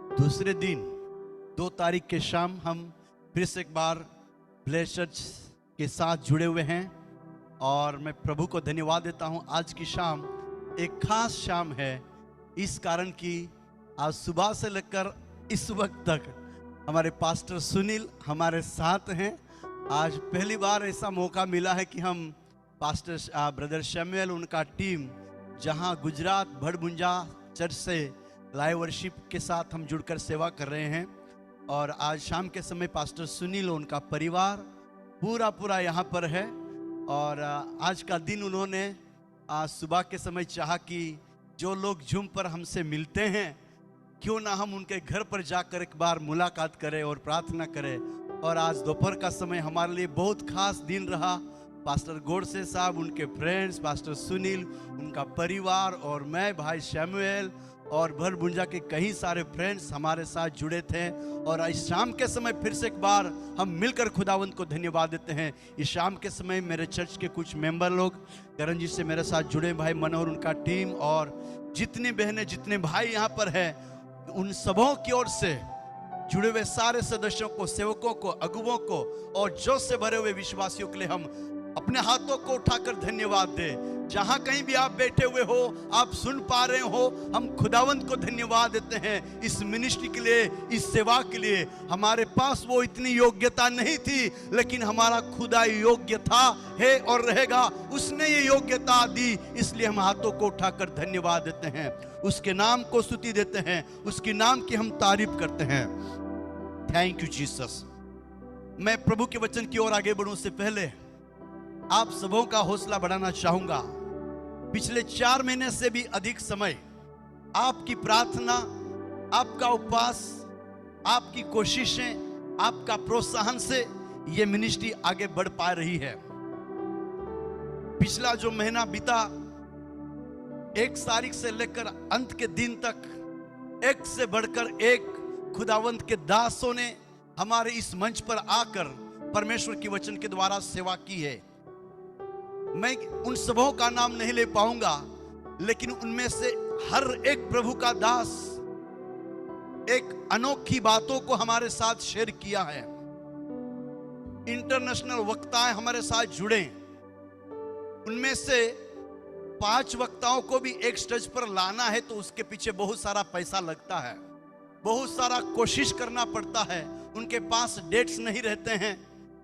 दूसरे दिन 2 तारीख के शाम हम फिर से एक बार ब्लेस चर्च के साथ जुड़े हुए हैं और मैं प्रभु को धन्यवाद देता हूं। आज की शाम एक खास शाम है, इस कारण कि आज सुबह से लेकर इस वक्त तक हमारे पास्टर सुनील हमारे साथ हैं। आज पहली बार ऐसा मौका मिला है कि हम पास्टर ब्रदर शैमुएल, उनका टीम जहां गुजरात भड़भुंजा चर्च से लाइव वर्शिप के साथ हम जुड़कर सेवा कर रहे हैं, और आज शाम के समय पास्टर सुनील, उनका परिवार पूरा यहाँ पर है। और आज का दिन उन्होंने सुबह के समय चाहा कि जो लोग जूम पर हमसे मिलते हैं, क्यों ना हम उनके घर पर जाकर एक बार मुलाकात करें और प्रार्थना करें। और आज दोपहर का समय हमारे लिए बहुत खास दिन रहा। पास्टर गोडसे साहब, उनके फ्रेंड्स, पास्टर सुनील, उनका परिवार और मैं, भाई शैमुएल और भड़भुंजा के कई सारे फ्रेंड्स हमारे साथ जुड़े थे। और इस शाम के समय फिर से एक बार हम मिलकर खुदावंत को धन्यवाद देते हैं। इस शाम के समय मेरे चर्च के कुछ मेंबर लोग करण जी से मेरे साथ जुड़े, भाई मनोहर, उनका टीम, और जितनी बहनें जितने भाई यहाँ पर हैं, उन सबों की ओर से जुड़े हुए सारे सदस्यों को, सेवकों को, अगुवों को और जोश से भरे हुए विश्वासियों के लिए हम अपने हाथों को उठाकर धन्यवाद दें। जहां कहीं भी आप बैठे हुए हो, आप सुन पा रहे हो, हम खुदावंत को धन्यवाद देते हैं इस मिनिस्ट्री के लिए, इस सेवा के लिए। हमारे पास वो इतनी योग्यता नहीं थी, लेकिन हमारा खुदा योग्य था, है और रहेगा। उसने ये योग्यता दी, इसलिए हम हाथों को उठाकर धन्यवाद देते हैं, उसके नाम को स्तुति देते हैं, उसके नाम की हम तारीफ करते हैं। Thank you Jesus. मैं प्रभु के वचन की ओर आगे बढ़ूं से पहले आप सबों का हौसला बढ़ाना चाहूंगा। पिछले 4 महीने से भी अधिक समय आपकी प्रार्थना, आपका उपवास, आपकी कोशिशें, आपका प्रोत्साहन से यह मिनिस्ट्री आगे बढ़ पा रही है। पिछला जो महीना बीता, 1 तारीख से लेकर अंत के दिन तक एक से बढ़कर एक खुदावंत के दासों ने हमारे इस मंच पर आकर परमेश्वर की वचन के द्वारा सेवा की है। मैं उन सबों का नाम नहीं ले पाऊंगा, लेकिन उनमें से हर एक प्रभु का दास एक अनोखी बातों को हमारे साथ शेयर किया है। इंटरनेशनल वक्ताएं हमारे साथ जुड़े, उनमें से 5 वक्ताओं को भी एक स्टेज पर लाना है तो उसके पीछे बहुत सारा पैसा लगता है, बहुत सारा कोशिश करना पड़ता है। उनके पास डेट्स नहीं रहते हैं,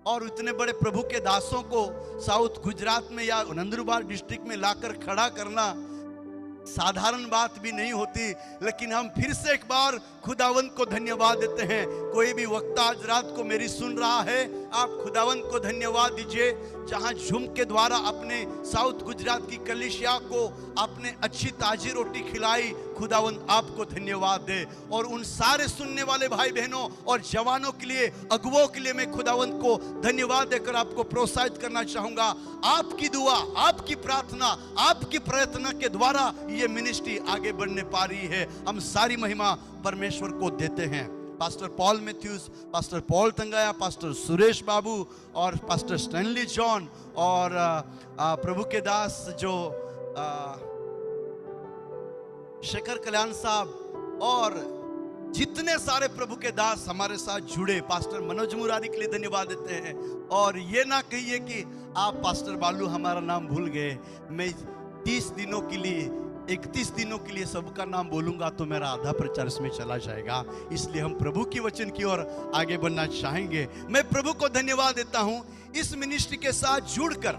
और इतने बड़े प्रभु के दासों को साउथ गुजरात में या नंदुरबार डिस्ट्रिक्ट में लाकर खड़ा करना साधारण बात भी नहीं होती। लेकिन हम फिर से एक बार खुदावंत को धन्यवाद देते हैं। कोई भी वक्ता आज रात को मेरी सुन रहा है, आप खुदावंत को धन्यवाद दीजिए, जहां झूम के द्वारा अपने साउथ गुजरात की कलीसिया को आपने अच्छी ताजी रोटी खिलाई। खुदावंत आपको धन्यवाद दे। और उन सारे सुनने वाले भाई बहनों और जवानों के लिए, अगुवों के लिए मैं खुदावंत को धन्यवाद देकर आपको प्रोत्साहित करना चाहूंगा। आपकी दुआ, आपकी प्रार्थना, आपकी प्रयत्न के द्वारा ये मिनिस्ट्री आगे बढ़ने पा रही है। हम सारी महिमा परमेश्वर को देते हैं। Pastor Paul Matthews, pastor Paul Thangaiah, pastor Suresh Babu और पास्टर स्टैनली जॉन और प्रभु के दास जो शेखर कल्याण साहब और जितने सारे प्रभु के दास हमारे साथ जुड़े, पास्टर मनोज मुरारी के लिए धन्यवाद देते हैं। और ये ना कहिए कि आप पास्टर बालू हमारा नाम भूल गए। मैं 30 दिनों के लिए, 31 दिनों के लिए सबका नाम बोलूंगा तो मेरा आधा प्रचार इसमें चला जाएगा। इसलिए हम प्रभु की वचन की ओर आगे बढ़ना चाहेंगे। मैं प्रभु को धन्यवाद देता हूं, इस मिनिस्ट्री के साथ जुड़कर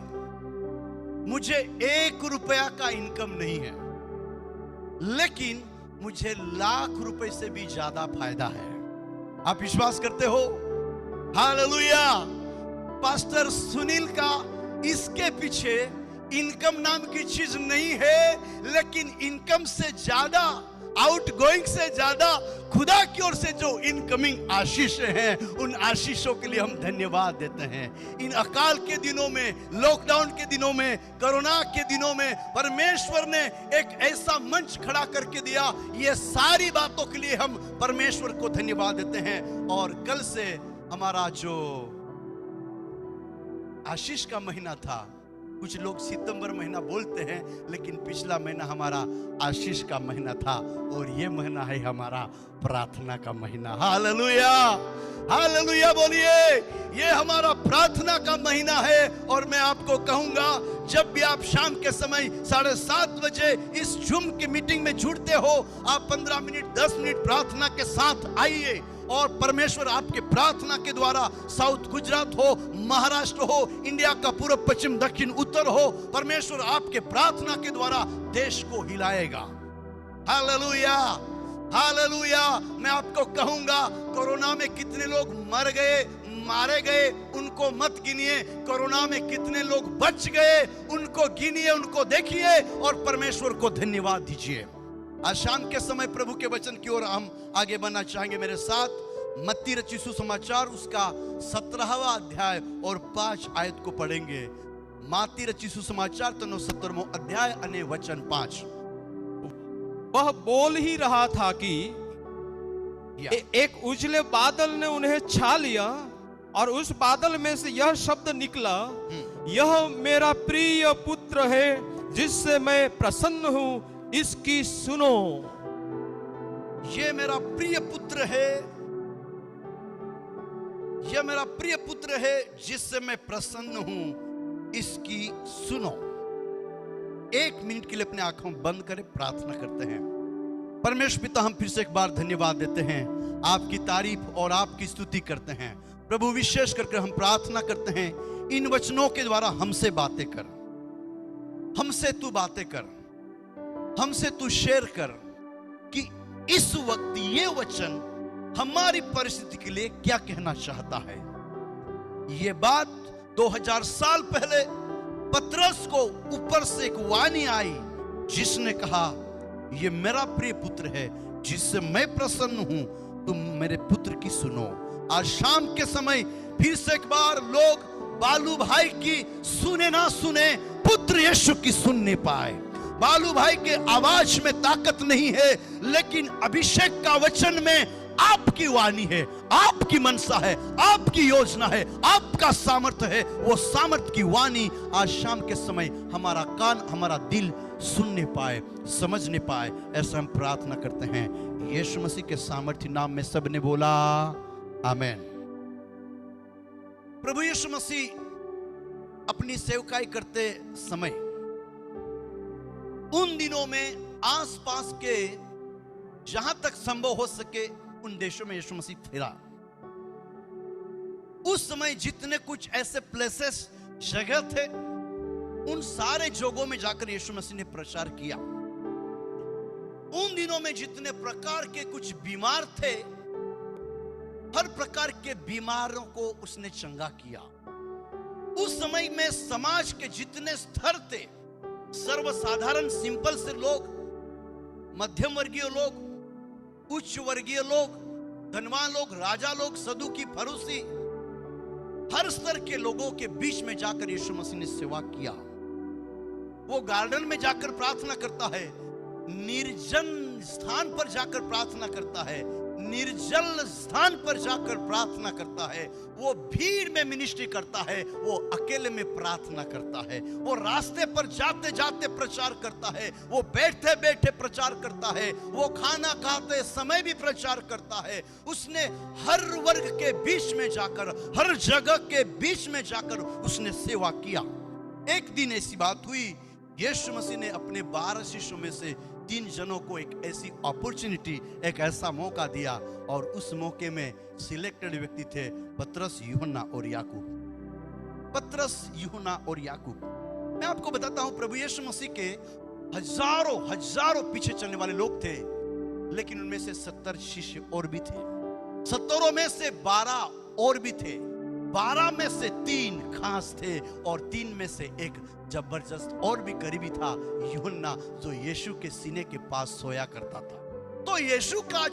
मुझे 1 रुपया का इनकम नहीं है, लेकिन मुझे लाख रुपए से भी ज्यादा फायदा है। आप विश्वास करते हो? हालेलुया। पास्टर सुनील का इसके पीछे इनकम नाम की चीज नहीं है, लेकिन इनकम से ज्यादा, आउटगोइंग से ज्यादा खुदा की ओर से जो इनकमिंग आशीष हैं, उन आशीषों के लिए हम धन्यवाद देते हैं। इन अकाल के दिनों में, लॉकडाउन के दिनों में, कोरोना के दिनों में परमेश्वर ने एक ऐसा मंच खड़ा करके दिया। ये सारी बातों के लिए हम परमेश्वर को धन्यवाद देते हैं। और कल से हमारा जो आशीष का महीना था, कुछ लोग सितंबर महीना बोलते हैं, लेकिन पिछला महीना हमारा आशीष का महीना था और ये महीना है हमारा प्रार्थना का महीना। हालेलुया, हालेलुया बोलिए। ये हमारा प्रार्थना का महीना है। और मैं आपको कहूंगा, जब भी आप शाम के समय 7:30 बजे इस जूम की मीटिंग में जुड़ते हो, आप 15 मिनट 10 मिनट प्रार्थना के साथ आइए और परमेश्वर आपके प्रार्थना के द्वारा साउथ गुजरात हो, महाराष्ट्र हो, इंडिया का पूर्व पश्चिम दक्षिण उत्तर हो, परमेश्वर आपके प्रार्थना के द्वारा देश को हिलाएगा। Hallelujah, hallelujah. मैं आपको कहूंगा, कोरोना में कितने लोग मर गए, मारे गए, उनको मत गिनिए। कोरोना में कितने लोग बच गए, उनको गिनिए, उनको देखिए और परमेश्वर को धन्यवाद दीजिए। आज शाम के समय प्रभु के वचन की ओर हम आगे बढ़ना चाहेंगे। मेरे साथ मत्ती रचित सुसमाचार उसका 17वां अध्याय और 5 आयत को पढ़ेंगे। मत्ती रचित सुसमाचार 17वां अध्याय અને वचन 5। वह बोल ही रहा था कि एक उजले बादल ने उन्हें छा लिया और उस बादल में से यह शब्द निकला, यह मेरा प्रिय पुत्र है जिससे मैं प्रसन्न हूं, इसकी सुनो। ये मेरा प्रिय पुत्र है, यह मेरा प्रिय पुत्र है जिससे मैं प्रसन्न हूं, इसकी सुनो। 1 मिनट के लिए अपने आंखों बंद करें, प्रार्थना करते हैं। परमेश्वर पिता, हम फिर से एक बार धन्यवाद देते हैं, आपकी तारीफ और आपकी स्तुति करते हैं। प्रभु, विशेष करके हम प्रार्थना करते हैं, इन वचनों के द्वारा हमसे बातें कर, हमसे तू बातें कर, हमसे तू शेयर कर कि इस वक्त ये वचन हमारी परिस्थिति के लिए क्या कहना चाहता है। ये बात 2000 साल पहले पतरस को ऊपर से एक वाणी आई, जिसने कहा, ये मेरा प्रिय पुत्र है जिससे मैं प्रसन्न हूं, तुम मेरे पुत्र की सुनो। आज शाम के समय फिर से एक बार लोग बालू भाई की सुने ना सुने, पुत्र यीशु की सुनने पाए। बालू भाई के आवाज में ताकत नहीं है, लेकिन अभिषेक का वचन में आपकी वाणी है, आपकी मनसा है, आपकी योजना है, आपका सामर्थ्य है। वो सामर्थ्य की वाणी आज शाम के समय हमारा कान, हमारा दिल सुनने पाए, समझने पाए, ऐसा हम प्रार्थना करते हैं। यीशु मसीह के सामर्थ्य नाम में सबने बोला आमेन। प्रभु यीशु मसीह अपनी सेवकाई करते समय उन दिनों में आसपास के जहां तक संभव हो सके उन देशों में यीशु मसीह फिरा। उस समय जितने कुछ ऐसे प्लेसेस, जगह थे, उन सारे जगहों में जाकर यीशु मसीह ने प्रचार किया। उन दिनों में जितने प्रकार के कुछ बीमार थे, हर प्रकार के बीमारों को उसने चंगा किया। उस समय में समाज के जितने स्तर थे, सर्वसाधारण सिंपल से लोग, मध्यम वर्गीय लोग, उच्च वर्गीय लोग, धनवान लोग, राजा लोग, सदुकी, फरूसी, हर स्तर के लोगों के बीच में जाकर यीशु मसीह ने सेवा किया। वो गार्डन में जाकर प्रार्थना करता है, निर्जन स्थान पर जाकर प्रार्थना करता है, निर्जल स्थान पर जाकर प्रार्थना करता है, वो भीड़ में मिनिस्ट्री करता है, वो अकेले में प्रार्थना करता है, वो रास्ते पर जाते जाते प्रचार करता है, वो बैठते बैठे प्रचार करता है, वो खाना खाते समय भी प्रचार करता है। उसने हर वर्ग के बीच में जाकर, हर जगह के बीच में जाकर उसने सेवा किया। एक दिन ऐसी बात हुई, यीशु मसीह ने अपने 12 शिष्यों में से 3 जनों को एक ऐसी अपॉर्चुनिटी, एक ऐसा मौका दिया, और उस मौके में सिलेक्टेड व्यक्ति थे पतरस, यूहन्ना और याकूब। पतरस, यूहन्ना और याकूब। मैं आपको बताता हूं, प्रभु यीशु मसीह के हजारों पीछे चलने वाले लोग थे, लेकिन उनमें से 70 शिष्य और भी थे। 70 में से 12 और भी थे। 12 में से 3 खास थे और 3 में से एक जबरदस्त और भी करीबी था, यूहन्ना, जो यीशु के सीने के पास सोया करता था। तो यीशु का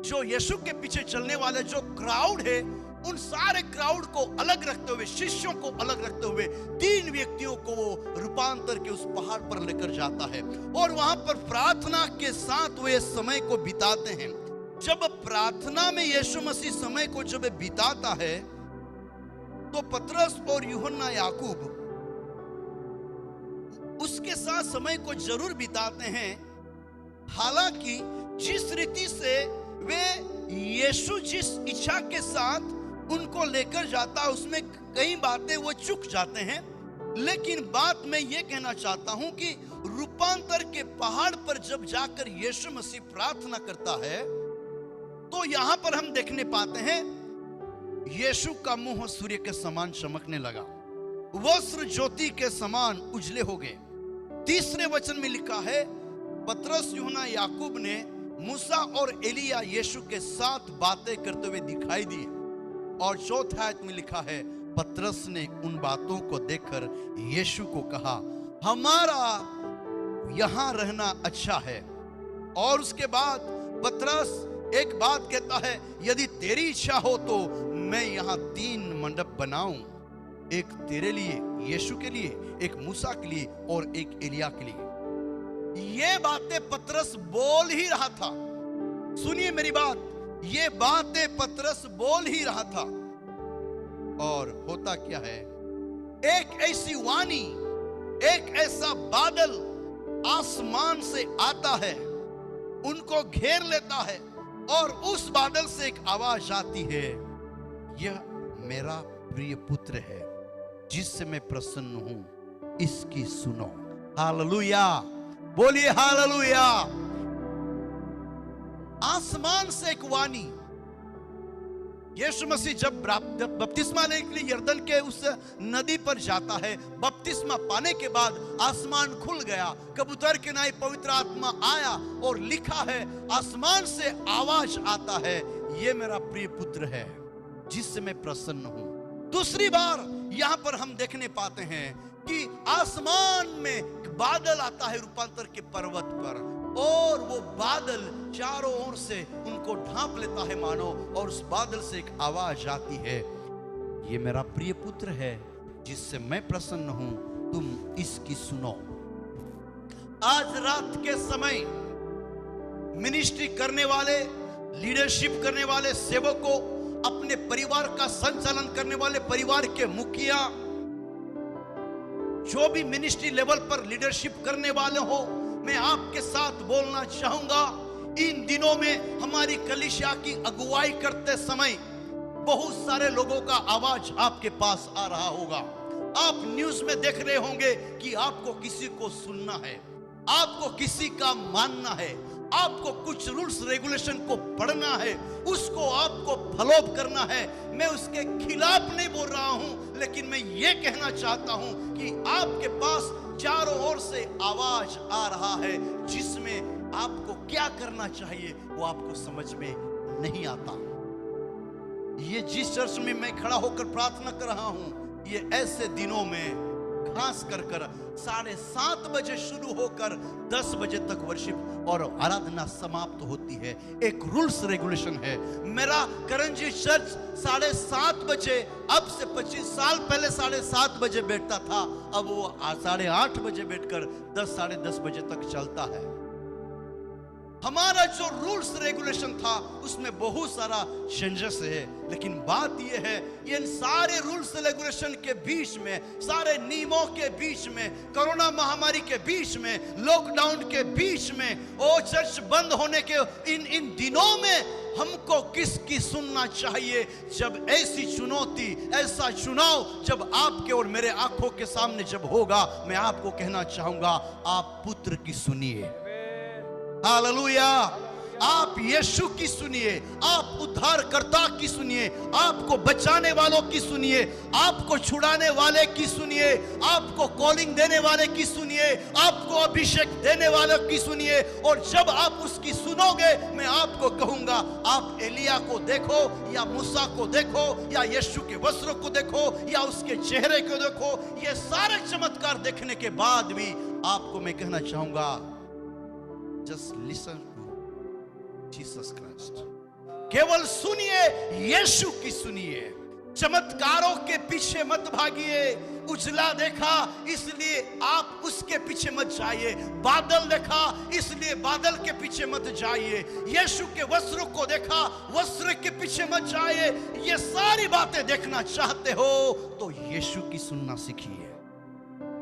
जो यीशु के पीछे चलने वाले जो क्राउड है, उन सारे क्राउड को अलग रखते हुए, शिष्यों को अलग रखते हुए, 3 व्यक्तियों को वो रूपांतर के उस पहाड़ पर लेकर जाता है और वहां पर प्रार्थना के साथ वे समय को बिताते हैं। जब प्रार्थना में यीशु मसीह समय को जब बिताता है, तो पतरस और यूहन्ना, याकूब अपना समय को जरूर बिताते हैं। हालांकि जिस रीति से वे यीशु जिस इच्छा के साथ उनको लेकर जाता है उसमें कई बातें वो चूक जाते हैं। लेकिन बात मैं ये कहना चाहता हूं कि रूपांतर के पहाड़ पर जब जाकर यीशु मसीह प्रार्थना करता है तो यहां पर हम देखने पाते हैं यीशु का मुंह सूर्य के समान चमकने लगा, वस्त्र ज्योति के समान उजले हो गए। तीसरे वचन में लिखा है पतरस, यूहन्ना, याकूब ने मूसा और एलिया यीशु के साथ बातें करते हुए दिखाई दिए। और चौथा आयत में लिखा है पतरस ने उन बातों को देखकर यीशु को कहा, हमारा यहां रहना अच्छा है। और उसके बाद पतरस एक बात कहता है, यदि तेरी इच्छा हो तो मैं यहां 3 मंडप बनाऊं, एक तेरे लिए, यीशु के लिए, एक मूसा के लिए और एक एलिया के लिए। ये बातें पतरस बोल ही रहा था। सुनिए मेरी बात, ये बातें पतरस बोल ही रहा था। और होता क्या है, एक ऐसी वाणी, एक ऐसा बादल आसमान से आता है, उनको घेर लेता है और उस बादल से एक आवाज आती है, यह मेरा प्रिय पुत्र है जिससे मैं प्रसन्न हूं, इसकी सुनो। हालेलुया, बोलिए हालेलुया। आसमान से एक वाणी। यीशु मसीह जब बपतिस्मा लेने के लिए यरदन के उस नदी पर जाता है, बपतिस्मा पाने के बाद आसमान खुल गया, कबूतर के नाई पवित्र आत्मा आया और लिखा है आसमान से आवाज आता है, ये मेरा प्रिय पुत्र है जिससे मैं प्रसन्न हूं। दूसरी बार यहां पर हम देखने पाते हैं कि आसमान में बादल आता है रूपांतर के पर्वत पर, और वो बादल चारों ओर से उनको ढांप लेता है मानो, और उस बादल से एक आवाज आती है, ये मेरा प्रिय पुत्र है जिससे मैं प्रसन्न हूं, तुम इसकी सुनो। आज रात के समय मिनिस्ट्री करने वाले, लीडरशिप करने वाले सेवकों, अपने परिवार का संचालन करने वाले परिवार के मुखिया, जो भी मिनिस्ट्री लेवल पर लीडरशिप करने वाले हो, मैं आपके साथ बोलना चाहूंगा, इन दिनों में हमारी कलीसिया की अगुवाई करते समय बहुत सारे लोगों का आवाज आपके पास आ रहा होगा। आप न्यूज में देख रहे होंगे कि आपको किसी को सुनना है, आपको किसी का मानना है, आपको कुछ रूल्स रेगुलेशन को पढ़ना है, उसको आपको फॉलो करना है। मैं उसके खिलाफ नहीं बोल रहा हूं, लेकिन मैं ये कहना चाहता हूं कि आपके पास चारों ओर से आवाज आ रहा है जिसमें आपको क्या करना चाहिए वो आपको समझ में नहीं आता। ये जिस चर्च में मैं खड़ा होकर प्रार्थना कर रहा हूं, ये ऐसे दिनों में खास कर 7:30 बजे शुरू होकर 10 बजे तक वर्शिप और आराधना समाप्त होती है। एक रूल्स रेगुलेशन है। मेरा करंजी चर्च 7:30 बजे, अब से 25 साल पहले 7:30 बजे बैठता था, अब वो 8:30 बजे बैठकर 10 साढ़े 10 बजे तक चलता है। हमारा जो रूल्स रेगुलेशन था उसमें बहुत सारा चेंजेस है, लेकिन बात यह है, इन सारे रूल्स रेगुलेशन के बीच में, सारे नियमों के बीच में, कोरोना महामारी के बीच में, लॉकडाउन के बीच में, ओ चर्च बंद होने के इन दिनों में हमको किसकी सुनना चाहिए? जब ऐसी चुनौती, ऐसा चुनाव जब आपके और मेरे आंखों के सामने जब होगा, मैं आपको कहना चाहूंगा, आप पुत्र की सुनिए। हालेलुया। आप यीशु की सुनिए, आप उद्धारकर्ता की सुनिए, आपको बचाने वालों की सुनिए, आपको छुड़ाने वाले की सुनिए, आपको कॉलिंग देने वाले की सुनिए, आपको अभिषेक देने वाले की सुनिए। और जब आप उसकी सुनोगे, मैं आपको कहूंगा, आप एलिया को देखो या मूसा को देखो या यीशु के वस्त्रों को देखो या उसके चेहरे को देखो, ये सारे चमत्कार देखने के बाद भी आपको मैं कहना चाहूंगा, just listen to Jesus Christ। केवल सुनिए, यीशु की सुनिए। चमत्कारों के पीछे मत भागिए। उजला देखा इसलिए आप उसके पीछे मत जाइए, बादल देखा इसलिए बादल के पीछे मत जाइए, यीशु के वस्त्रों को देखा वस्त्र के पीछे मत जाइए। ये सारी बातें देखना चाहते हो तो यीशु की सुनना सीखिए।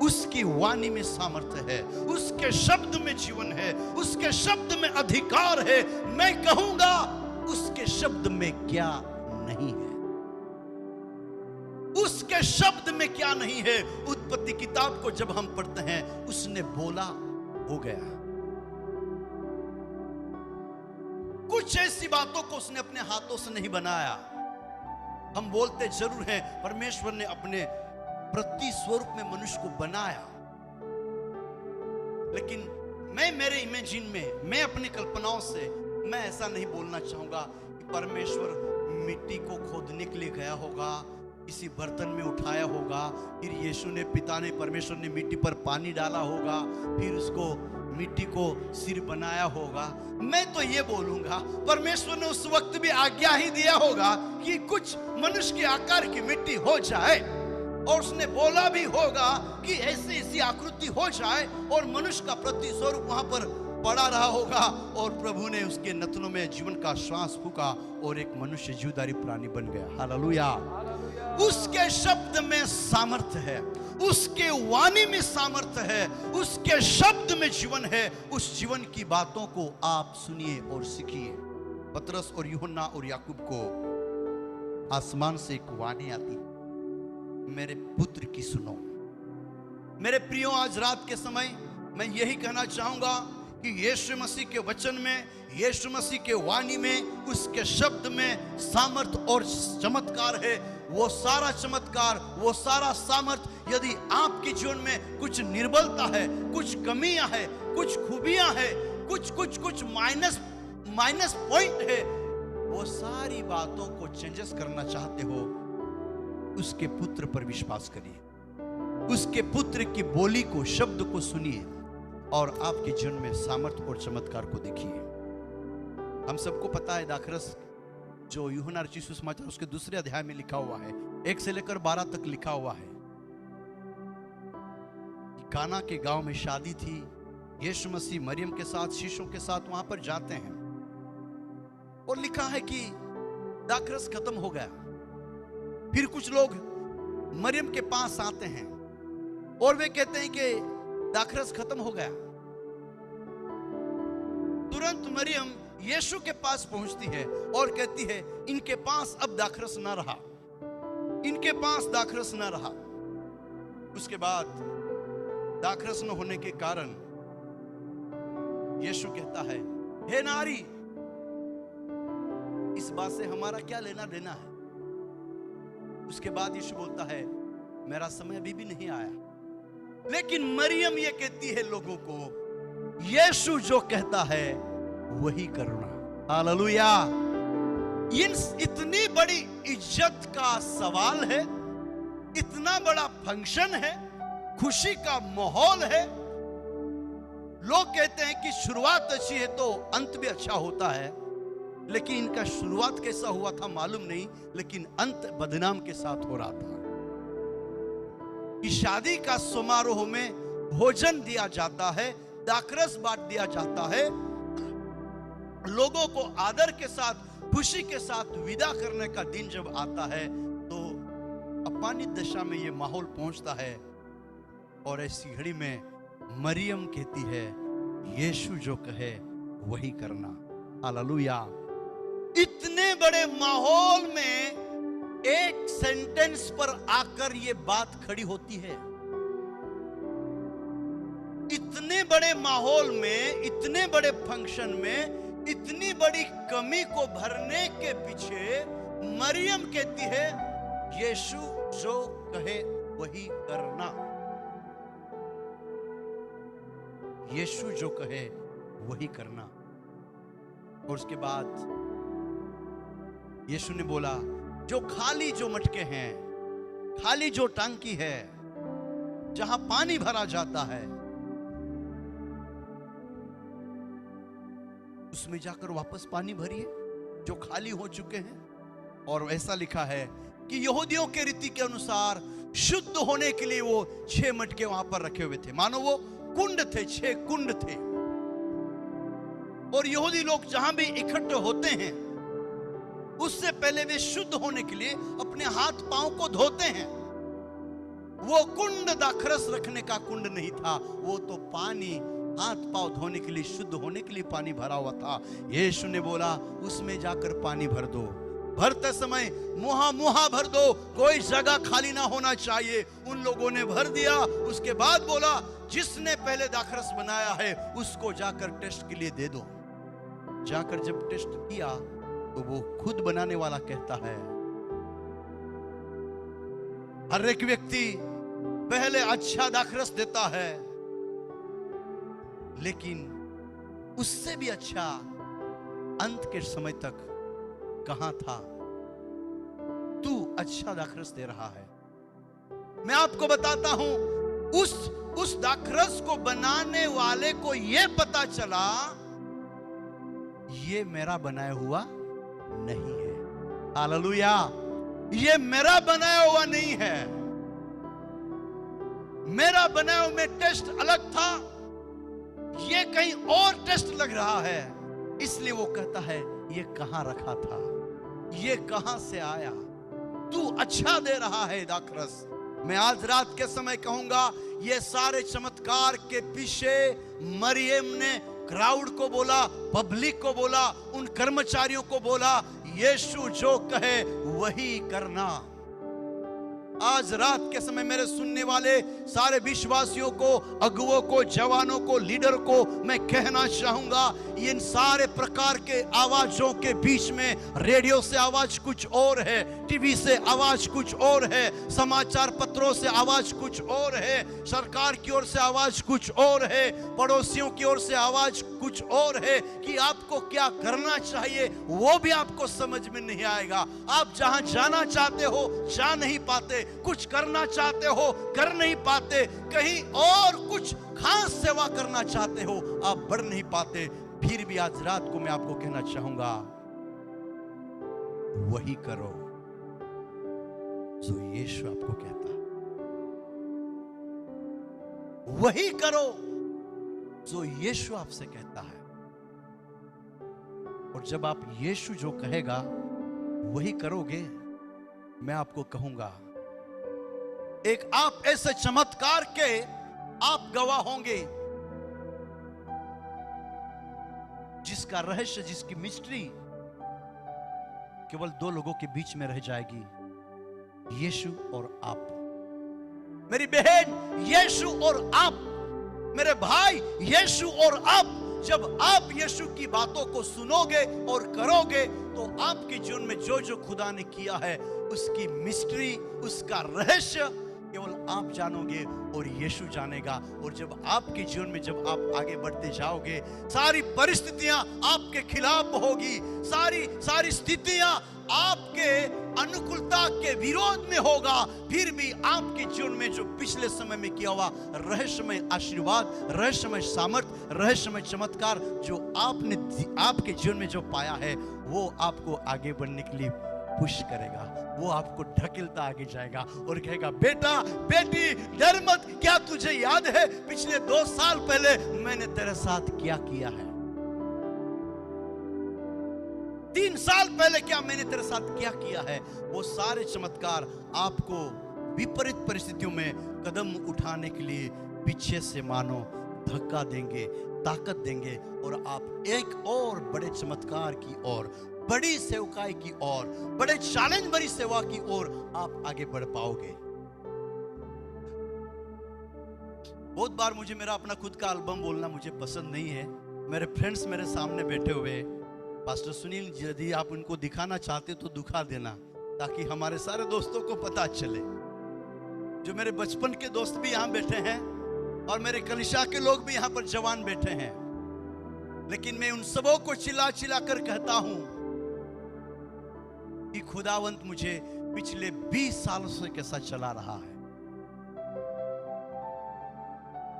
उसकी वाणी में सामर्थ्य है, उसके शब्द में जीवन है, उसके शब्द में अधिकार है। मैं कहूंगा उसके शब्द में क्या नहीं है, उसके शब्द में क्या नहीं है। उत्पत्ति किताब को जब हम पढ़ते हैं, उसने बोला हो गया। कुछ ऐसी बातों को उसने अपने हाथों से नहीं बनाया। हम बोलते जरूर हैं परमेश्वर ने अपने प्रति स्वरूप में मनुष्य को बनाया, लेकिन मैं मेरे इमेजिन में, मैं अपनी कल्पनाओं से मैं ऐसा नहीं बोलना चाहूंगा कि परमेश्वर मिट्टी को खोदने के लिए गया होगा, किसी बर्तन में उठाया होगा, फिर यीशु ने, पिता ने, परमेश्वर ने मिट्टी पर पानी डाला होगा, फिर उसको मिट्टी को सिर बनाया होगा। मैं तो ये बोलूंगा परमेश्वर ने उस वक्त भी आज्ञा ही दिया होगा कि कुछ मनुष्य के आकार की मिट्टी हो जाए, और उसने बोला भी होगा कि ऐसी आकृति हो जाए, और मनुष्य का प्रति स्वरूप वहां पर पड़ा रहा होगा, और प्रभु ने उसके नथनों में जीवन का श्वास फूका और एक मनुष्य जीवधारी प्राणी बन गया। हालेलुया। उसके शब्द में सामर्थ्य है, उसके वाणी में सामर्थ्य है, उसके शब्द में जीवन है। उस जीवन की बातों को आप सुनिए और सीखिए। पतरस और यूहन्ना और याकूब को आसमान से एक वाणी आती, मेरे पुत्र की सुनो। मेरे प्रियो, आज रात के समय मैं यही कहना चाहूंगा कि यीशु मसीह के वचन में, यीशु मसीह के वाणी में, उसके शब्द में सामर्थ और चमत्कार है। वो सारा चमत्कार, वो सारा सामर्थ, यदि आपके जीवन में कुछ निर्बलता है, कुछ कमियां है, कुछ खूबियां है, कुछ माइनस पॉइंट है, वो सारी बातों को चेंजेस करना चाहते हो, उसके पुत्र पर विश्वास करिए, उसके पुत्र की बोली को, शब्द को सुनिए, और आपके जीवन में सामर्थ और चमत्कार को देखिए। हम सबको पता है दाखरस जो यूहन्ना रचित सुसमाचार उसके दूसरे अध्याय में लिखा हुआ है, 1 से लेकर 12 तक लिखा हुआ है। काना के गांव में शादी थी, यीशु मसीह मरियम के साथ, शिष्यों के साथ वहां पर जाते हैं, और लिखा है कि दाखरस खत्म हो गया। फिर कुछ लोग मरियम के पास आते हैं और वे कहते हैं कि दाखरस खत्म हो गया। तुरंत मरियम यीशु के पास पहुंचती है और कहती है, इनके पास अब दाखरस ना रहा, इनके पास दाखरस ना रहा। उसके बाद दाखरस न होने के कारण यीशु कहता है, हे नारी, इस बात से हमारा क्या लेना देना है। उसके बाद यीशु बोलता है, मेरा समय अभी भी नहीं आया। लेकिन मरियम ये कहती है लोगों को, यीशु जो कहता है वही करना। हालेलुया। इतनी बड़ी इज्जत का सवाल है, इतना बड़ा फंक्शन है, खुशी का माहौल है। लोग कहते हैं कि शुरुआत अच्छी है तो अंत भी अच्छा होता है, लेकिन इनका शुरुआत कैसा हुआ था मालूम नहीं, लेकिन अंत बदनाम के साथ हो रहा था। इस शादी का समारोह में भोजन दिया जाता है, दाखरस बांट दिया जाता है, लोगों को आदर के साथ, खुशी के साथ विदा करने का दिन जब आता है तो अपमानित दशा में यह माहौल पहुंचता है। और ऐसी घड़ी में मरियम कहती है, यीशु जो कहे वही करना। हालेलुया। इतने बड़े माहौल में एक सेंटेंस पर आकर ये बात खड़ी होती है। इतने बड़े माहौल में, इतने बड़े फंक्शन में, इतनी बड़ी कमी को भरने के पीछे मरियम कहती है, यीशु जो कहे वही करना। यीशु जो कहे वही करना। और उसके बाद यीशु ने बोला, जो खाली जो मटके हैं, खाली जो टांकी है, जहां पानी भरा जाता है, उसमें जाकर वापस पानी भरिए जो खाली हो चुके हैं। और ऐसा लिखा है कि यहूदियों के रीति के अनुसार शुद्ध होने के लिए वो 6 मटके वहां पर रखे हुए थे, मानो वो कुंड थे, 6 कुंड थे। और यहूदी लोग जहां भी इकट्ठे होते हैं, उससे पहले वे शुद्ध होने के लिए अपने हाथ पांव को धोते हैं। वो कुंड दाखरस रखने का कुंड नहीं था, वो तो पानी हाथ पांव धोने के लिए, शुद्ध होने के लिए पानी भरा हुआ था। यीशु ने बोला उसमें जाकर पानी भर दो। भरते समय मुहा भर दो, कोई जगह खाली ना होना चाहिए। उन लोगों ने भर दिया। उसके बाद बोला जिसने पहले दाखरस बनाया है उसको जाकर टेस्ट के लिए दे दो। जाकर जब टेस्ट किया तो वो खुद बनाने वाला कहता है, हर एक व्यक्ति पहले अच्छा दाखरस देता है, लेकिन उससे भी अच्छा अंत के समय तक कहां था? तू अच्छा दाखरस दे रहा है। मैं आपको बताता हूं, उस दाखरस को बनाने वाले को यह पता चला ये मेरा बनाया हुआ नहीं है। हालेलुया, ये मेरा बनाया हुआ नहीं है। मेरा बनाया हुआ में टेस्ट अलग था, ये कहीं और टेस्ट लग रहा है। इसलिए वो कहता है ये कहां रखा था, ये कहां से आया? तू अच्छा दे रहा है दाखरस। मैं आज रात के समय कहूंगा, ये सारे चमत्कार के पीछे मरियम ने क्राउड को बोला, पब्लिक को बोला, उन कर्मचारियों को बोला, यीशु जो कहे वही करना। आज रात के समय मेरे सुनने वाले सारे विश्वासियों को, अगुवों को, जवानों को, लीडर को मैं कहना चाहूंगा, इन सारे प्रकार के आवाजों के बीच में रेडियो से आवाज कुछ और है, टीवी से आवाज कुछ और है, समाचार पत्रों से आवाज कुछ और है, सरकार की ओर से आवाज कुछ और है, पड़ोसियों की ओर से आवाज कुछ और है कि आपको क्या करना चाहिए वो भी आपको समझ में नहीं आएगा। आप जहां जाना चाहते हो जा नहीं पाते, कुछ करना चाहते हो कर नहीं पाते, कहीं और कुछ खास सेवा करना चाहते हो आप बढ़ नहीं पाते। फिर भी आज रात को मैं आपको कहना चाहूंगा, वही करो जो यीशु आपको कहता है, वही करो जो यीशु आपसे कहता है। और जब आप यीशु जो कहेगा वही करोगे, मैं आपको कहूंगा एक आप ऐसे चमत्कार के आप गवाह होंगे जिसका रहस्य, जिसकी मिस्ट्री केवल दो लोगों के बीच में रह जाएगी, यीशु और आप। मेरी बहन, यीशु और आप। मेरे भाई, यीशु और आप। जब आप यीशु की बातों को सुनोगे और करोगे तो आपके जीवन में जो जो खुदा ने किया है उसकी मिस्ट्री, उसका रहस्य केवल आप जानोगे और यीशु जानेगा। और जब आपके जीवन में जब आप आगे बढ़ते जाओगे, सारी परिस्थितियां आपके खिलाफ होगी, सारी स्थितियां आपके अनुकूलता के विरोध में होगा, फिर भी आपके जीवन में जो पिछले समय में किया हुआ रहस्यमय आशीर्वाद, रहस्यमय सामर्थ, रहस्यमय चमत्कार जो आपने आपके जीवन में जो पाया है, वो आपको आगे बढ़ने के लिए पुश करेगा, वो आपको ढकेलता आगे जाएगा और कहेगा, बेटा बेटी डर मत। क्या तुझे याद है पिछले 2 साल पहले मैंने तेरे साथ क्या किया है? 3 साल पहले क्या मैंने तेरे साथ क्या किया है? वो सारे चमत्कार आपको विपरीत परिस्थितियों में कदम उठाने के लिए पीछे से मानो धक्का देंगे, ताकत देंगे और आप एक और बड़े चमत्कार की ओर, बड़ी सेवकाई की ओर, बड़े चैलेंज भरी सेवा की ओर आप आगे बढ़ पाओगे। बहुत बार मुझे मेरा अपना खुद का एल्बम बोलना मुझे पसंद नहीं है। मेरे फ्रेंड्स मेरे सामने बैठे हुए, पास्टर सुनील, यदि आप उनको दिखाना चाहते तो दिखा देना, ताकि हमारे सारे दोस्तों को पता चले। जो मेरे बचपन के दोस्त भी यहाँ बैठे हैं और मेरे कलिशा के लोग भी यहाँ पर जवान बैठे हैं, लेकिन मैं उन सबों को चिल्ला चिल्ला कर कहता हूं कि खुदावंत मुझे पिछले 20 सालों से कैसा चला रहा है।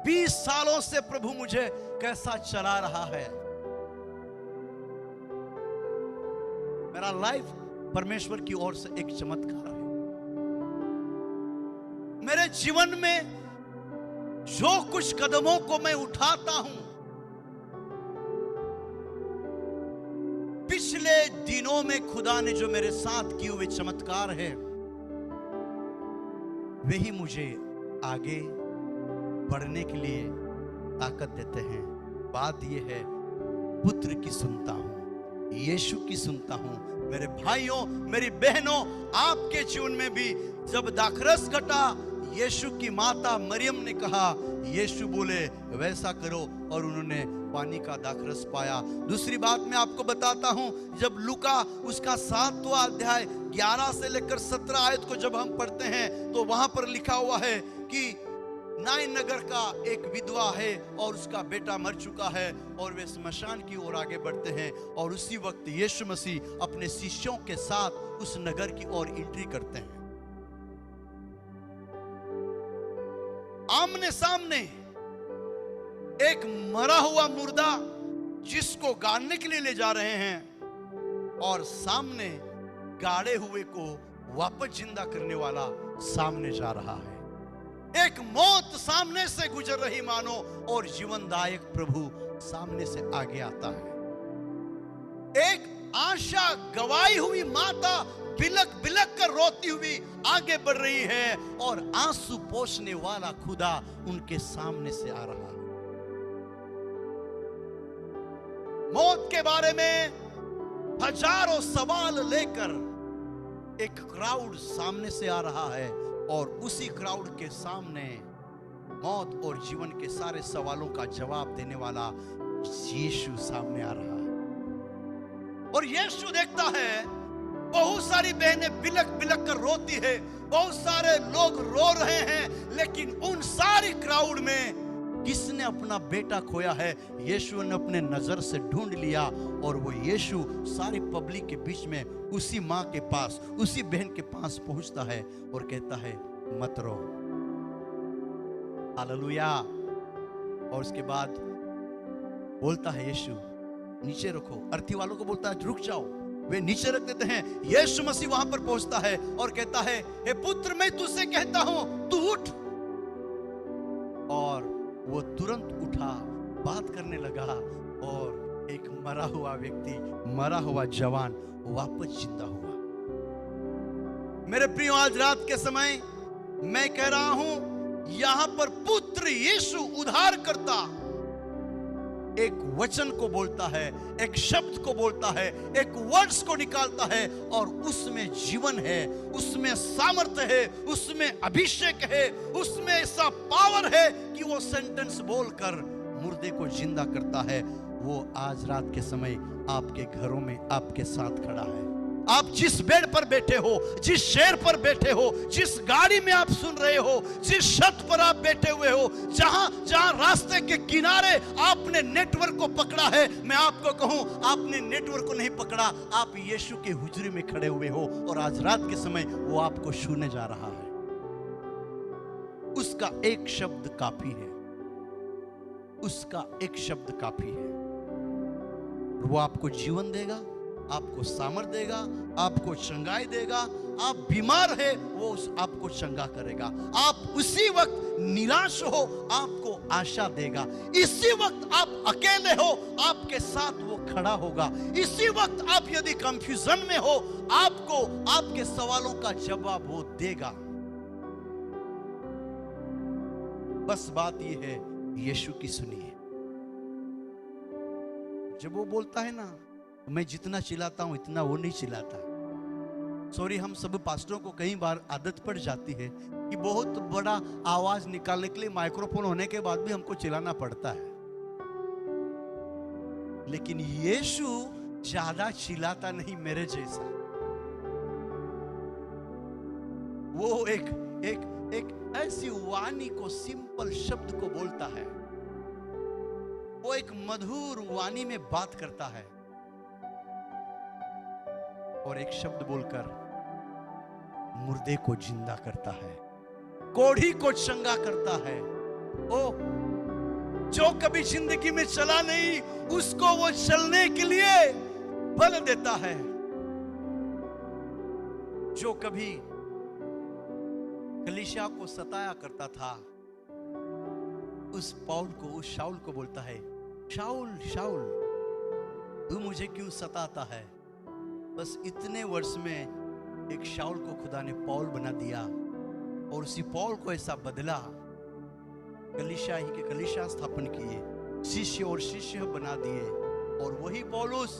20 सालों से प्रभु मुझे कैसा चला रहा है। मेरा लाइफ परमेश्वर की ओर से एक चमत्कार है। मेरे जीवन में जो कुछ कदमों को मैं उठाता हूं, पिछले दिनों में खुदा ने जो मेरे साथ किए हुए चमत्कार है, वही मुझे आगे बढ़ने के लिए ताकत देते हैं। बात यह है, पुत्र की सुनता हूं, यीशु की सुनता हूं। मेरे भाइयों, मेरी बहनों, आपके जीवन में भी जब दाखरस घटा, यीशु की माता मरियम ने कहा, यीशु बोले वैसा करो, और उन्होंने पानी का दाखरस पाया। दूसरी बात मैं आपको बताता हूं, जब लूका उसका 7वां अध्याय 11 से लेकर 17 आयत को जब हम पढ़ते हैं, तो वहां पर लिखा हुआ है कि नाइन नगर का एक विधवा है और उसका बेटा मर चुका है, और वे स्मशान की ओर आगे बढ़ते हैं, और उसी वक्त यीशु मसीह अपने शिष्यों के साथ उस नगर की ओर एंट्री करते हैं। आमने सामने एक मरा हुआ मुर्दा जिसको गाड़ने के लिए ले जा रहे हैं, और सामने गाड़े हुए को वापस जिंदा करने वाला सामने जा रहा है। एक मौत सामने से गुजर रही मानो, और जीवनदायक प्रभु सामने से आगे आता है। एक आशा गवाई हुई माता बिलक बिलक कर रोती हुई आगे बढ़ रही है, और आंसू पोंछने वाला खुदा उनके सामने से आ रहा है। मौत के बारे में हजारों सवाल लेकर एक क्राउड सामने से आ रहा है, और उसी क्राउड के सामने मौत और जीवन के सारे सवालों का जवाब देने वाला यीशु सामने आ रहा है। और यीशु देखता है बहुत सारी बहनें बिलक बिलक कर रोती है, बहुत सारे लोग रो रहे हैं, लेकिन उन सारी क्राउड में किसने अपना बेटा खोया है, यीशु ने अपने नजर से ढूंढ लिया, और वो यीशु सारी पब्लिक के बीच में उसी माँ के पास, उसी बहन के पास पहुंचता है और कहता है मत रो। हालेलुया। और उसके बाद बोलता है यीशु नीचे रखो, अर्थी वालों को बोलता है रुक जाओ, वे नीचे रख देते हैं। यीशु मसीह वहां पर पहुंचता है और कहता है, हे पुत्र मैं तुझसे कहता हूं तू उठ। और वो तुरंत उठा, बात करने लगा, और एक मरा हुआ व्यक्ति, मरा हुआ जवान वापस जिंदा हुआ। मेरे प्रियो, आज रात के समय मैं कह रहा हूं, यहां पर पुत्र यीशु उद्धार करता एक वचन को बोलता है, एक शब्द को बोलता है, एक वर्ड्स को निकालता है, और उसमें जीवन है, उसमें सामर्थ्य है, उसमें अभिषेक है, उसमें ऐसा पावर है कि वो सेंटेंस बोलकर मुर्दे को जिंदा करता है। वो आज रात के समय आपके घरों में आपके साथ खड़ा है। आप जिस बेड पर बैठे हो, जिस शेर पर बैठे हो, जिस गाड़ी में आप सुन रहे हो, जिस छत पर आप बैठे हुए हो, जहां जहां रास्ते के किनारे आपने नेटवर्क को पकड़ा है, मैं आपको कहूं, आपने नेटवर्क को नहीं पकड़ा, आप यीशु के हुजूरी में खड़े हुए हो, और आज रात के समय वो आपको छूने जा रहा है। उसका एक शब्द काफी है, उसका एक शब्द काफी है। वो आपको जीवन देगा, आपको सामर्थ देगा, आपको चंगाई देगा। आप बीमार है, वो आपको चंगा करेगा। आप उसी वक्त निराश हो, आपको आशा देगा। इसी वक्त आप अकेले हो, आपके साथ वो खड़ा होगा। इसी वक्त आप यदि कंफ्यूजन में हो, आपको आपके सवालों का जवाब वो देगा। बस बात ये है, यीशु की सुनिए। जब वो बोलता है ना, मैं जितना चिल्लाता हूं इतना वो नहीं चिल्लाता। सॉरी, हम सब पास्टरों को कई बार आदत पड़ जाती है कि बहुत बड़ा आवाज निकालने के लिए माइक्रोफोन होने के बाद भी हमको चिल्लाना पड़ता है, लेकिन यीशु ज्यादा चिल्लाता नहीं मेरे जैसा। वो एक ऐसी वाणी को, सिंपल शब्द को बोलता है, वो एक मधुर वाणी में बात करता है, और एक शब्द बोलकर मुर्दे को जिंदा करता है, कोढ़ी को चंगा करता है। ओ, जो कभी जिंदगी में चला नहीं, उसको वो चलने के लिए बल देता है। जो कभी कलीसिया को सताया करता था, उस पौल को, उस शाऊल को बोलता है, शाऊल शाऊल तू मुझे क्यों सताता है। बस इतने वर्ष में एक शाऊल को खुदा ने पौल बना दिया, और उसी पौल को ऐसा बदला, कलीसिया ही के कलीसिया स्थापन किए, शिष्य और शिष्य बना दिए। और वही पौलुस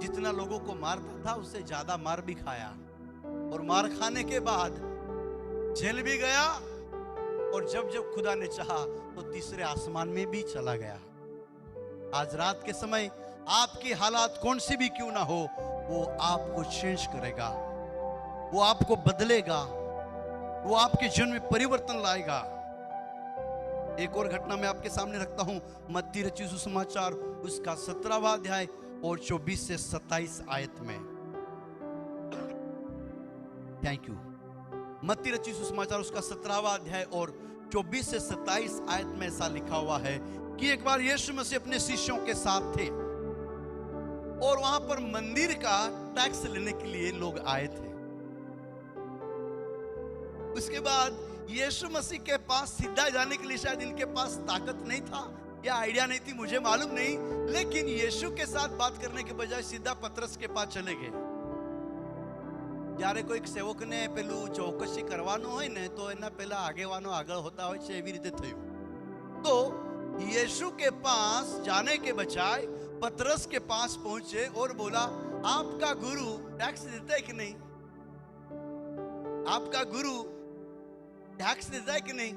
जितना लोगों को मारता था उससे ज्यादा मार भी खाया, और मार खाने के बाद जेल भी गया, और जब जब खुदा ने चाहा तो तीसरे आसमान में भी चला गया। आज रात के समय आपकी हालात कौन सी भी क्यों ना हो, वो आपको चेंज करेगा, वो आपको बदलेगा, वो आपके जीवन में परिवर्तन लाएगा। एक और घटना मैं आपके सामने रखता हूं, मत्ती रचित सुसमाचार उसका 17वां अध्याय और 24 से 27 आयत में। Thank you. मत्ती रचित सुसमाचार उसका 17वां अध्याय और 24 से 27 आयत में ऐसा लिखा हुआ है कि एक बार यीशु मसीह अपने शिष्यों के साथ थे, और वहां पर मंदिर का टैक्स लेने के लिए लोग आए थे। उसके बाद यीशु मसीह के पास सीधा जाने के लिए शायद इनके पास ताकत नहीं था या आइडिया नहीं थी, मुझे मालूम नहीं, लेकिन यीशु के साथ बात करने के बजाय सीधा पतरस के पास चले गए। જ્યારે કોઈક સેવકને પેલું ચૌકસી કરવાનું હોય ને તો એના પહેલા આગેવાનો આગળ હોતા હોય છે, એવી રીતે થયું। તો यीशु के पास जाने के बजाय पतरस के पास पहुंचे और बोला, आपका गुरु टैक्स देता है कि नहीं? आपका गुरु टैक्स देता है कि नहीं?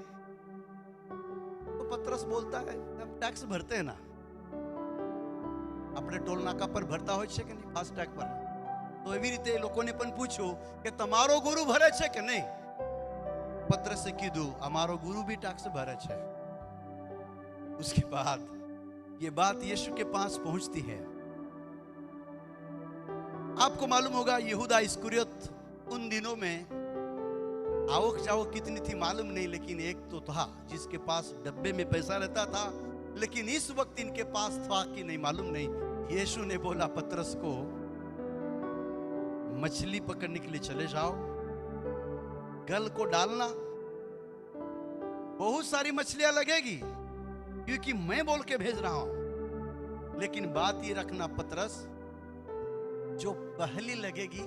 तो पतरस बोलता है, हम टैक्स भरते हैं ना, अपने टोल नाका पर भरता हो कि नहीं, फास्टैग पर। तो एवी रीते लोगों पण पूछ्યું કે તમારો ગુરુ ભરે છે કે નહીં? પતરસે કીધું, અમારો ગુરુ भी टैक्स भरे છે। उसके बाद ये बात यीशु के पास पहुंचती है। आपको मालूम होगा यहूदा इस्करियोत उन दिनों में आवक जावक कितनी थी मालूम नहीं, लेकिन एक तो था जिसके पास डब्बे में पैसा रहता था, लेकिन इस वक्त इनके पास था कि नहीं मालूम नहीं। यीशु ने बोला पतरस को, मछली पकड़ने के लिए चले जाओ, गल को डालना, बहुत सारी मछलियां लगेगी क्योंकि मैं बोल के भेज रहा हूं, लेकिन बात ये रखना पतरस, जो पहली लगेगी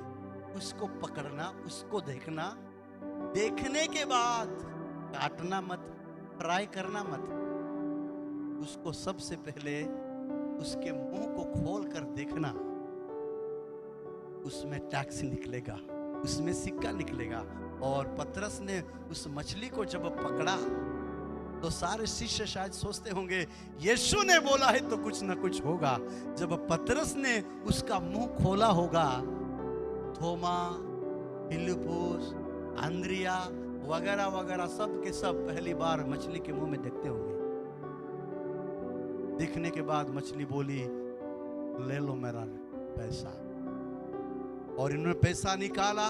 उसको पकड़ना, उसको देखना, देखने के बाद काटना मत, फ्राई करना मत, उसको सबसे पहले उसके मुंह को खोल कर देखना, उसमें टैक्स निकलेगा, उसमें सिक्का निकलेगा। और पतरस ने उस मछली को जब पकड़ा तो सारे शिष्य शायद सोचते होंगे यीशु ने बोला है तो कुछ ना कुछ होगा। जब पतरस ने उसका मुंह खोला होगा, थोमा, फिलिपुस, अंद्रिया वगैरह वगैरह सब के सब पहली बार मछली के मुंह में देखते होंगे। देखने के बाद मछली बोली, ले लो मेरा पैसा। और इन्होंने पैसा निकाला,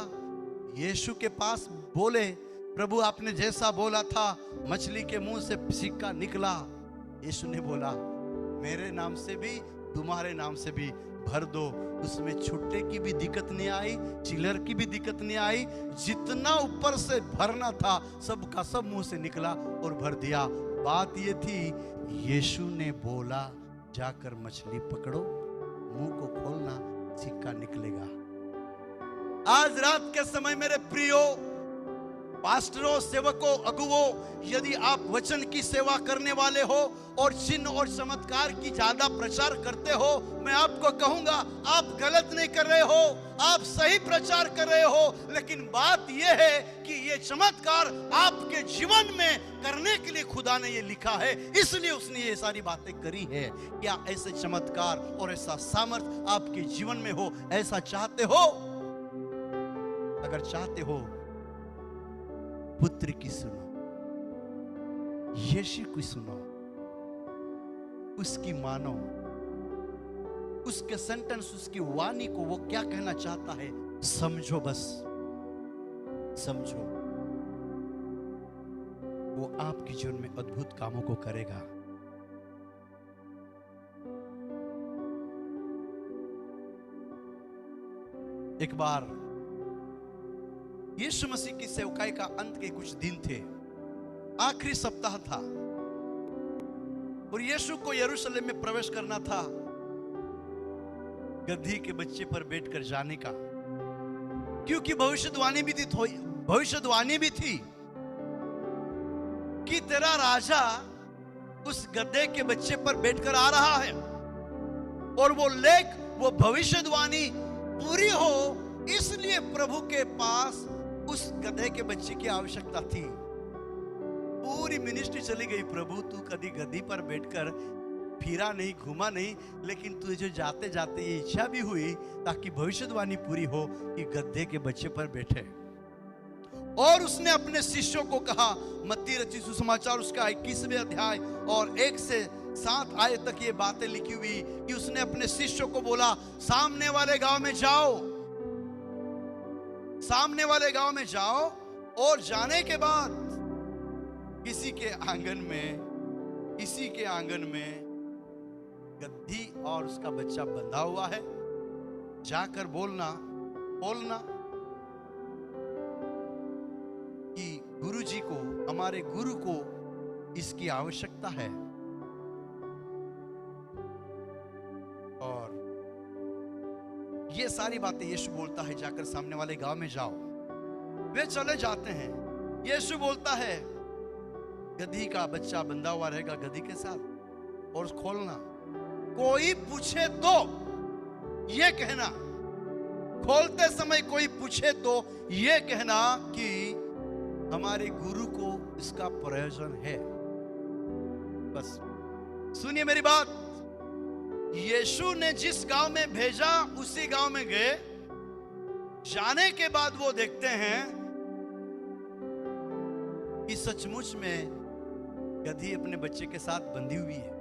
यीशु के पास बोले, प्रभु आपने जैसा बोला था मछली के मुंह से सिक्का निकला। यीशु ने बोला, मेरे नाम से भी तुम्हारे नाम से भी भर दो। उसमें छुट्टे की भी दिक्कत नहीं आई, चिल्लर की भी दिक्कत नहीं आई, जितना ऊपर से भरना था सब का सब मुंह से निकला और भर दिया। बात ये थी, यीशु ने बोला जाकर मछली पकड़ो, मुंह को खोलना, सिक्का निकलेगा। आज रात के समय मेरे प्रियो पास्टरों, सेवकों, अगुवों, यदि आप वचन की सेवा करने वाले हो और चिन्ह और चमत्कार की ज्यादा प्रचार करते हो, मैं आपको कहूंगा आप गलत नहीं कर रहे हो, आप सही प्रचार कर रहे हो। लेकिन बात यह है कि ये चमत्कार आपके जीवन में करने के लिए खुदा ने ये लिखा है, इसलिए उसने ये सारी बातें करी है। क्या ऐसे चमत्कार और ऐसा सामर्थ्य आपके जीवन में हो? ऐसा चाहते हो? अगर चाहते हो, पुत्र की सुनो, यीशु की सुनो, उसकी मानो, उसके सेंटेंस, उसकी वाणी को वो क्या कहना चाहता है समझो, बस समझो। वो आपके जीवन में अद्भुत कामों को करेगा। एक बार यीशु मसीह की सेवकाई का अंत के कुछ दिन थे, आखिरी सप्ताह था और यीशु को यरूशलेम में प्रवेश करना था, गधी के बच्चे पर बैठकर जाने का। क्योंकि भविष्यवाणी भी थी कि तेरा राजा उस गधे के बच्चे पर बैठकर आ रहा है, और वो भविष्यवाणी पूरी हो, इसलिए प्रभु के पास उस गधे के बच्चे की आवश्यकता थी। पूरी मिनिस्ट्री चली गई, प्रभु तू कभी गधी पर बैठकर फिरा नहीं, घूमा नहीं, लेकिन तुझे जाते जाते ये इच्छा भी हुई ताकि भविष्यवाणी पूरी हो कि गधे के बच्चे पर बैठे। और उसने अपने शिष्यों को कहा, मत्ती रचित सुसमाचार उसका 21वें अध्याय और 1 से 7 आयत तक ये बातें लिखी हुई कि उसने अपने शिष्यों को बोला, सामने वाले गांव में जाओ, सामने वाले गांव में जाओ, और जाने के बाद किसी के आंगन में गद्दी और उसका बच्चा बंधा हुआ है, जाकर बोलना कि गुरुजी को, हमारे गुरु को इसकी आवश्यकता है। और ये सारी बातें यीशु बोलता है, जाकर सामने वाले गांव में जाओ। वे चले जाते हैं। यीशु बोलता है, गधी का बच्चा बंधा हुआ रहेगा गधी के साथ, और खोलना, कोई पूछे तो ये कहना, खोलते समय कोई पूछे तो ये कहना कि हमारे गुरु को इसका प्रयोजन है। बस सुनिए मेरी बात, यीशु ने जिस गांव में भेजा उसी गांव में गए। जाने के बाद वो देखते हैं कि सचमुच में गधी अपने बच्चे के साथ बंधी हुई है।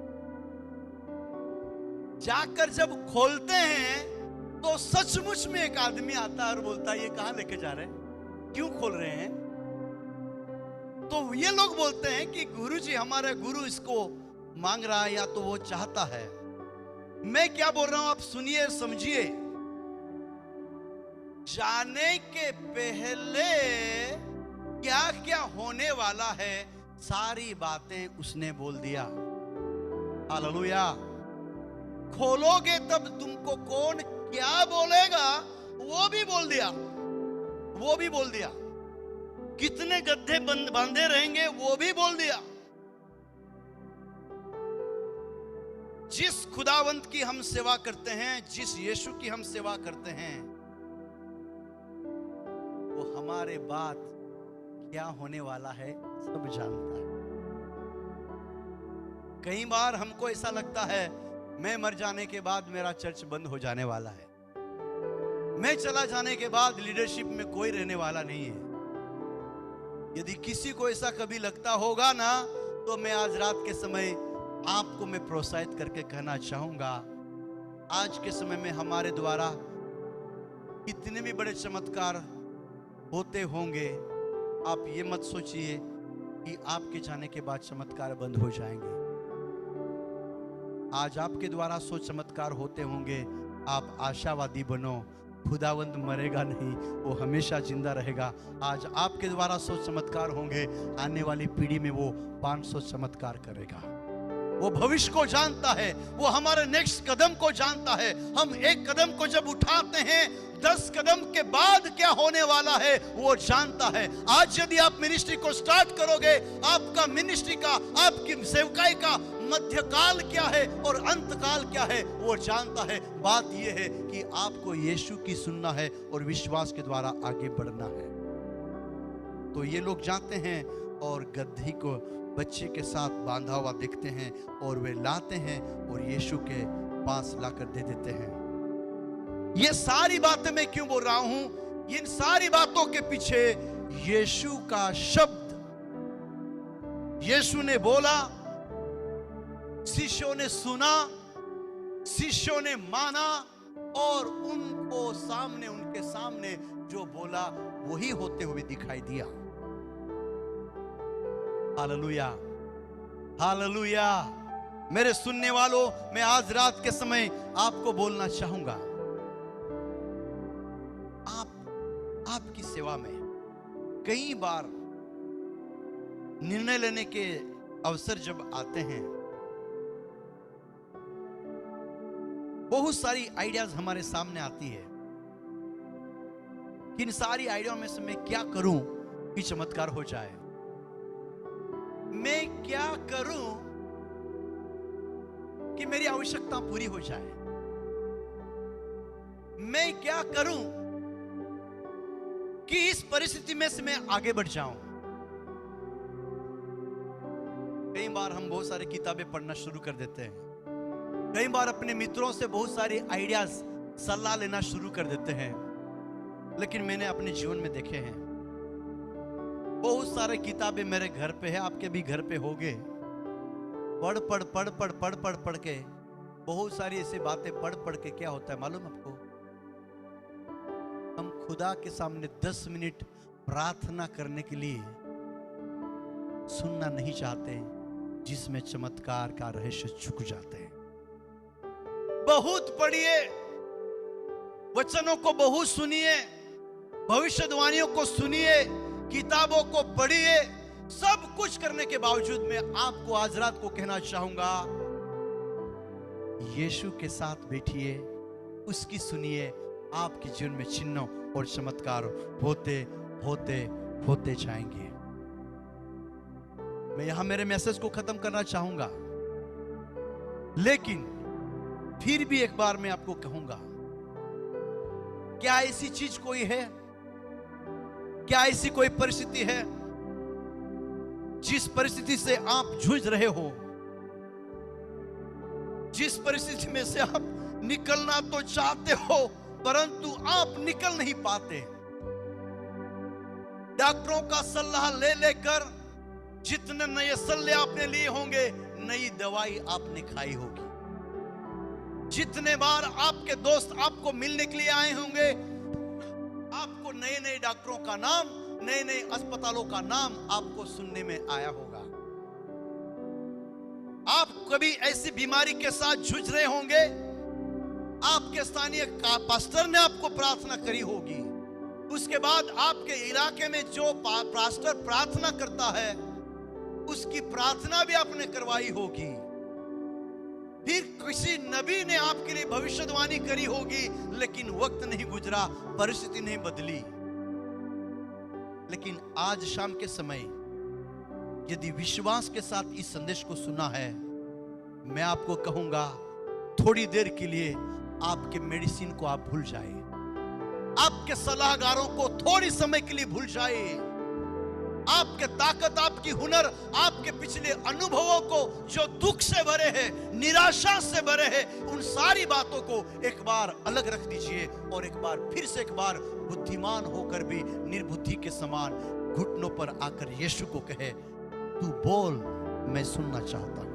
जाकर जब खोलते हैं तो सचमुच में एक आदमी आता है और बोलता है, ये कहां लेके जा रहे हैं, क्यों खोल रहे हैं? तो ये लोग बोलते हैं कि गुरुजी, हमारा गुरु इसको मांग रहा है या तो वो चाहता है। मैं क्या बोल रहा हूं आप सुनिए, समझिए। जाने के पहले क्या क्या होने वाला है, सारी बातें उसने बोल दिया। हालेलुया। खोलोगे तब तुमको कौन क्या बोलेगा वो भी बोल दिया, कितने गड्ढे बांधे रहेंगे वो भी बोल दिया। जिस खुदावंत की हम सेवा करते हैं, जिस यीशु की हम सेवा करते हैं, वो हमारे बाद क्या होने वाला है सब जानता है। कई बार हमको ऐसा लगता है, मैं मर जाने के बाद मेरा चर्च बंद हो जाने वाला है, मैं चला जाने के बाद लीडरशिप में कोई रहने वाला नहीं है। यदि किसी को ऐसा कभी लगता होगा ना, तो मैं आज रात के समय आपको मैं प्रोत्साहित करके कहना चाहूंगा, आज के समय में हमारे द्वारा कितने भी बड़े चमत्कार होते होंगे, आप ये मत सोचिए कि आपके जाने के बाद चमत्कार बंद हो जाएंगे। आज आपके द्वारा 100 चमत्कार होते होंगे, आप आशावादी बनो, खुदावंद मरेगा नहीं, वो हमेशा जिंदा रहेगा। आज आपके द्वारा 100 चमत्कार होंगे, आने वाली पीढ़ी में वो 500 चमत्कार करेगा। वो भविष्य को जानता है, वो हमारे नेक्स्ट कदम को जानता है। हम एक कदम को जब उठाते हैं, 10 कदम के बाद क्या होने वाला है वो जानता है। आज यदि आप मिनिस्ट्री को स्टार्ट करोगे, आपका मिनिस्ट्री का, आपकी सेवकाई का मध्यकाल क्या है और अंतकाल क्या है वो जानता है। बात यह है कि आपको यीशु की सुनना है और विश्वास के द्वारा आगे बढ़ना है। तो ये लोग जाते हैं और गद्दी को बच्चे के साथ बांधा हुआ देखते हैं और वे लाते हैं और यीशु के पास लाकर दे देते हैं। ये सारी बातें मैं क्यों बोल रहा हूं? इन सारी बातों के पीछे यीशु का शब्द, यीशु ने बोला, शिष्यों ने सुना, शिष्यों ने माना, और उनके सामने जो बोला वही होते हुए दिखाई दिया। Hallelujah, hallelujah. मेरे सुनने वालों, मैं आज रात के समय आपको बोलना चाहूंगा, आपकी सेवा में कई बार निर्णय लेने के अवसर जब आते हैं, बहुत सारी आइडियाज हमारे सामने आती है। कि इन सारी आइडिया में से मैं क्या करूं कि चमत्कार हो जाए। मैं क्या करूं कि मेरी आवश्यकता पूरी हो जाए। मैं क्या करूं कि इस परिस्थिति में से मैं आगे बढ़ जाऊं। कई बार हम बहुत सारी किताबें पढ़ना शुरू कर देते हैं। कई बार अपने मित्रों से बहुत सारे आइडियाज, सलाह लेना शुरू कर देते हैं। लेकिन मैंने अपने जीवन में देखे हैं, बहुत सारे किताबें मेरे घर पे है, आपके भी घर पे होंगे। पढ़ के बहुत सारी ऐसी बातें पढ़ के क्या होता है मालूम आपको? हम खुदा के सामने 10 मिनट प्रार्थना करने के लिए सुनना नहीं चाहते, जिसमें चमत्कार का रहस्य छुप जाते हैं। बहुत पढ़िए, वचनों को बहुत सुनिए, भविष्यवाणियों को सुनिए, किताबों को पढ़िए, सब कुछ करने के बावजूद मैं आपको आज रात को कहना चाहूंगा, यीशु के साथ बैठिए, उसकी सुनिए, आपके जीवन में चिन्ह और चमत्कार होते होते होते जाएंगे। मैं यहां मेरे मैसेज को खत्म करना चाहूंगा, लेकिन फिर भी एक बार मैं आपको कहूंगा, क्या ऐसी चीज कोई है, क्या ऐसी कोई परिस्थिति है जिस परिस्थिति से आप जूझ रहे हो, जिस परिस्थिति में से आप निकलना तो चाहते हो परंतु आप निकल नहीं पाते। डॉक्टरों का सलाह ले लेकर जितने नए सलाह आपने लिए होंगे, नई दवाई आपने खाई होगी। जितने बार आपके दोस्त आपको मिलने के लिए आए होंगे, आपको नए नए डॉक्टरों का नाम, नए नए अस्पतालों का नाम आपको सुनने में आया होगा। आप कभी ऐसी बीमारी के साथ जूझ रहे होंगे, आपके स्थानीय पास्टर ने आपको प्रार्थना करी होगी, उसके बाद आपके इलाके में जो पास्टर प्रार्थना करता है उसकी प्रार्थना भी आपने करवाई होगी। फिर किसी नबी ने आपके लिए भविष्यवाणी करी होगी, लेकिन वक्त नहीं गुजरा, परिस्थिति नहीं बदली। लेकिन आज शाम के समय यदि विश्वास के साथ इस संदेश को सुना है, मैं आपको कहूंगा, थोड़ी देर के लिए आपके मेडिसिन को आप भूल जाइए, आपके सलाहकारों को थोड़ी समय के लिए भूल जाइए, आपके ताकत, आपकी हुनर, आपके पिछले अनुभवों को जो दुख से भरे हैं, निराशा से भरे हैं, उन सारी बातों को एक बार अलग रख दीजिए और एक बार फिर से एक बार बुद्धिमान होकर भी निर्बुद्धि के समान घुटनों पर आकर यीशु को कहे, तू बोल, मैं सुनना चाहता हूं।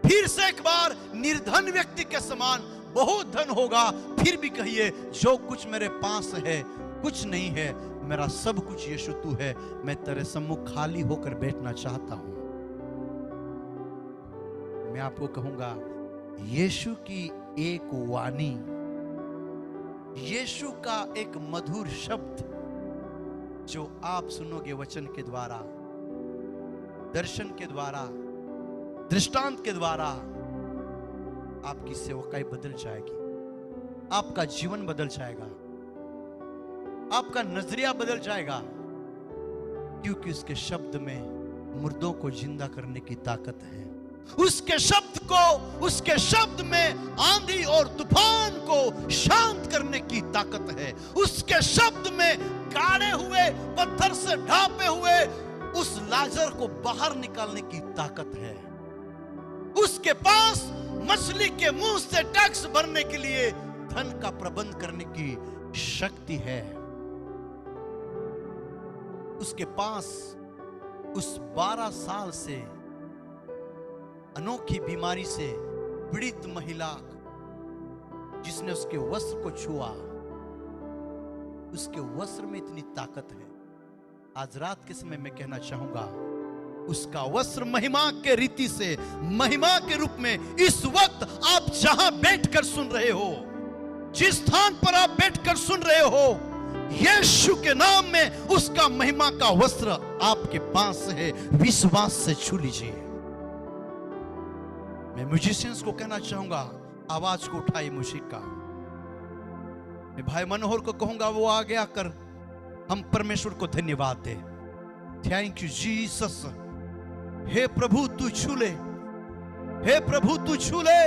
फिर से एक बार निर्धन व्यक्ति के समान, बहुत धन होगा फिर भी कहिए, जो कुछ मेरे पास है कुछ नहीं है, मेरा सब कुछ यीशु तू है, मैं तेरे सम्मुख खाली होकर बैठना चाहता हूं। मैं आपको कहूंगा, यीशु की एक वाणी, यीशु का एक मधुर शब्द जो आप सुनोगे वचन के द्वारा, दर्शन के द्वारा, दृष्टांत के द्वारा, आपकी सेवकाई बदल जाएगी, आपका जीवन बदल जाएगा, आपका नजरिया बदल जाएगा, क्योंकि उसके शब्द में मुर्दों को जिंदा करने की ताकत है। उसके शब्द में आंधी और तूफान को शांत करने की ताकत है। उसके शब्द में गाड़े हुए, पत्थर से ढांपे हुए उस लाजर को बाहर निकालने की ताकत है। उसके पास मछली के मुंह से टैक्स भरने के लिए धन का प्रबंध करने की शक्ति है। उसके पास उस 12 साल से अनोखी बीमारी से पीड़ित महिला, जिसने उसके वस्त्र को छुआ, उसके वस्त्र में इतनी ताकत है। आज रात के समय मैं कहना चाहूंगा, उसका वस्त्र महिमा के रीति से, महिमा के रूप में इस वक्त आप जहां बैठकर सुन रहे हो, जिस स्थान पर आप बैठकर सुन रहे हो, यीशु के नाम में उसका महिमा का वस्त्र आपके पास है। विश्वास से छू लीजिए। मैं म्यूजिशियंस को कहना चाहूंगा, आवाज को उठाइए म्यूजिक का। मैं भाई मनोहर को कहूंगा वो आगे आकर हम परमेश्वर को धन्यवाद दे। Thank you Jesus. हे प्रभु तू छू ले, हे प्रभु तू छू ले।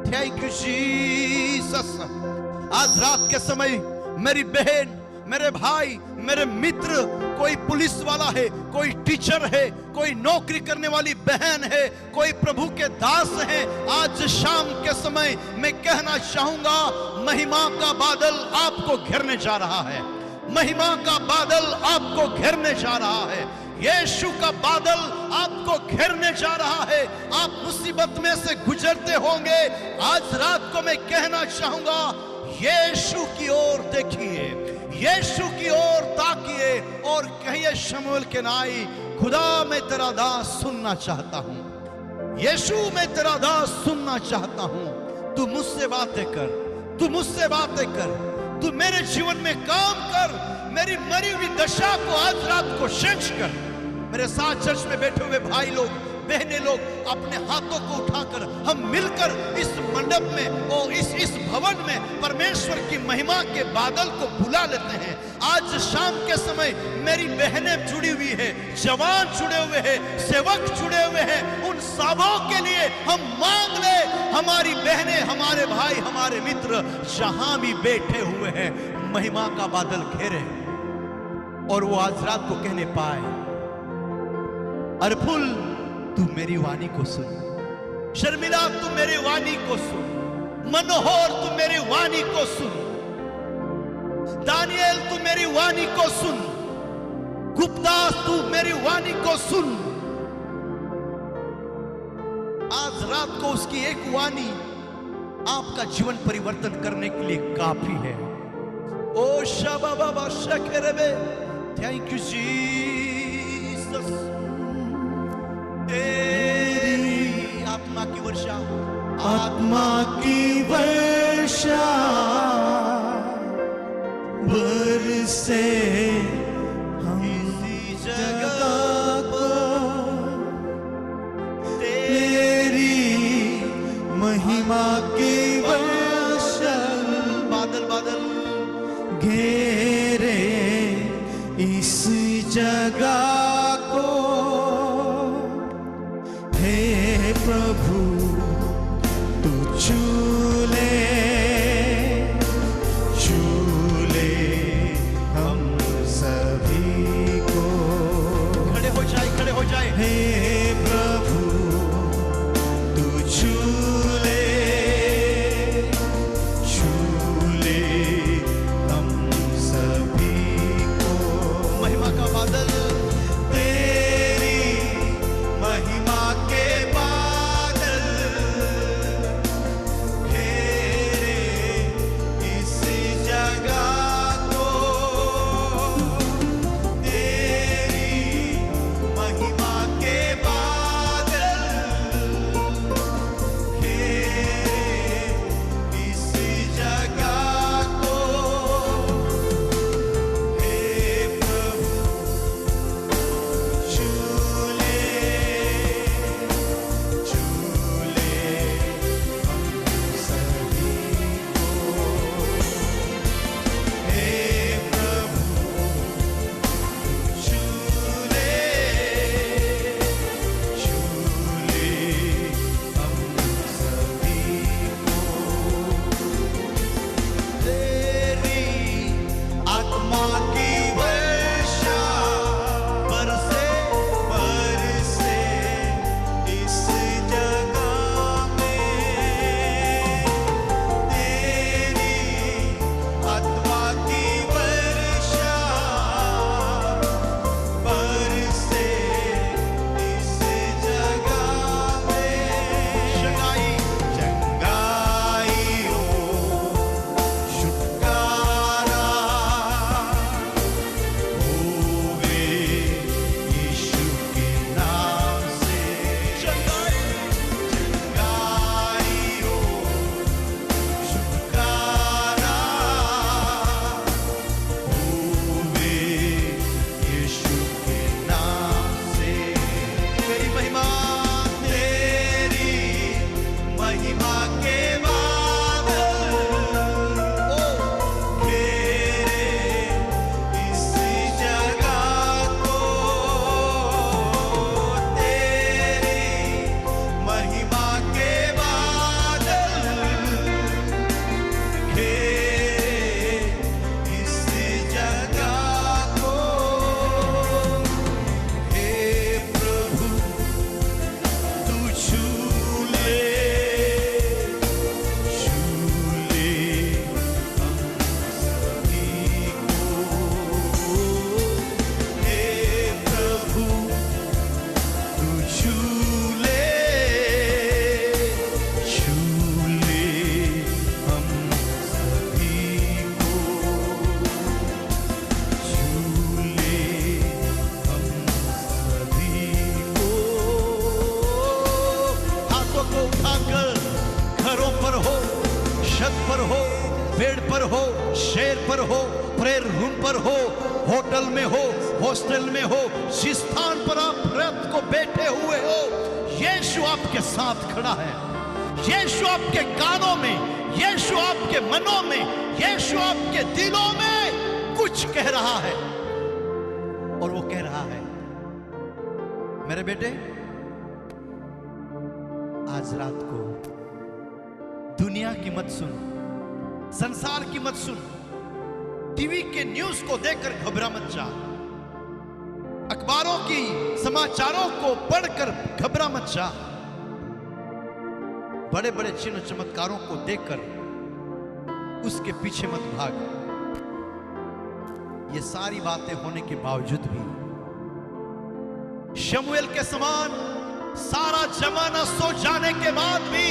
Thank you Jesus. आज रात के समय मेरी बहन, मेरे भाई, मेरे मित्र, कोई पुलिस वाला है, कोई टीचर है, कोई नौकरी करने वाली बहन है, कोई प्रभु के दास है, आज शाम के समय मैं कहना चाहूंगा महिमा का बादल आपको घेरने जा रहा है। महिमा का बादल आपको घेरने जा रहा है। यीशु का बादल आपको घेरने जा रहा है। आप मुसीबत में से गुजरते होंगे, आज रात को मैं कहना चाहूंगा यीशु की ओर देखिए, यीशु की ओर ताकिए और कहिए शमूएल के नाई, खुदा मैं तेरा दास सुनना चाहता हूं। यीशु मैं तेरा दास सुनना चाहता हूं। तू मुझसे बातें कर, तू मुझसे बातें कर, तू मेरे जीवन में काम कर, मेरी मरी हुई दशा को आज रात को चेंज कर। मेरे साथ चर्च में बैठे हुए भाई लोग, बहने लोग, अपने हाथों को उठाकर हम मिलकर इस मंडप में और इस भवन में परमेश्वर की महिमा के बादल को बुला लेते हैं। आज शाम के समय मेरी बहनें जुड़ी हुई है, जवान जुड़े हुए हैं, सेवक जुड़े हुए हैं, उन सबों के लिए हम मांग ले। हमारी बहनें, हमारे भाई, हमारे मित्र जहां भी बैठे हुए हैं, महिमा का बादल घेरे और वो आज रात को कहने पाए, अरफुल तू मेरी वाणी को सुन, शर्मिला तू मेरी वाणी को सुन, मनोहर तू मेरी वाणी को सुन, दानियल तू मेरी वाणी को सुन, गुप्तास तू मेरी वाणी को सुन। आज रात को उसकी एक वाणी आपका जीवन परिवर्तन करने के लिए काफी है। ओ शाबा बाबा शकेरबे, थैंक यू जीसस। तेरी आत्मा की वर्षा, आत्मा की वर्षा बरसे हम इसी जगह पर, तेरी महिमा की वर्षा बादल बादल घेरे इस जगह को। हे प्रभु तू छू ले हम सभी को। खड़े हो जाए, खड़े हो जाए। हे प्रभु तू छू ले हम बेड पर हो, शेर पर हो, प्रेयर रूम पर हो, होटल में हो, हॉस्टल में हो, जिस स्थान पर आप रात को बैठे हुए हो, यीशु आपके साथ खड़ा है। यीशु आपके कानों में, यीशु आपके मनों में, यीशु आपके दिलों में कुछ कह रहा है। और वो कह रहा है, मेरे बेटे, आज रात को दुनिया की मत सुन, संसार की मत सुन, टीवी के न्यूज को देखकर घबरा मत जा, अखबारों की समाचारों को पढ़कर घबरा मत जा, बड़े बड़े चिन्ह चमत्कारों को देखकर उसके पीछे मत भाग। ये सारी बातें होने के बावजूद भी शमूएल के समान सारा जमाना सो जाने के बाद भी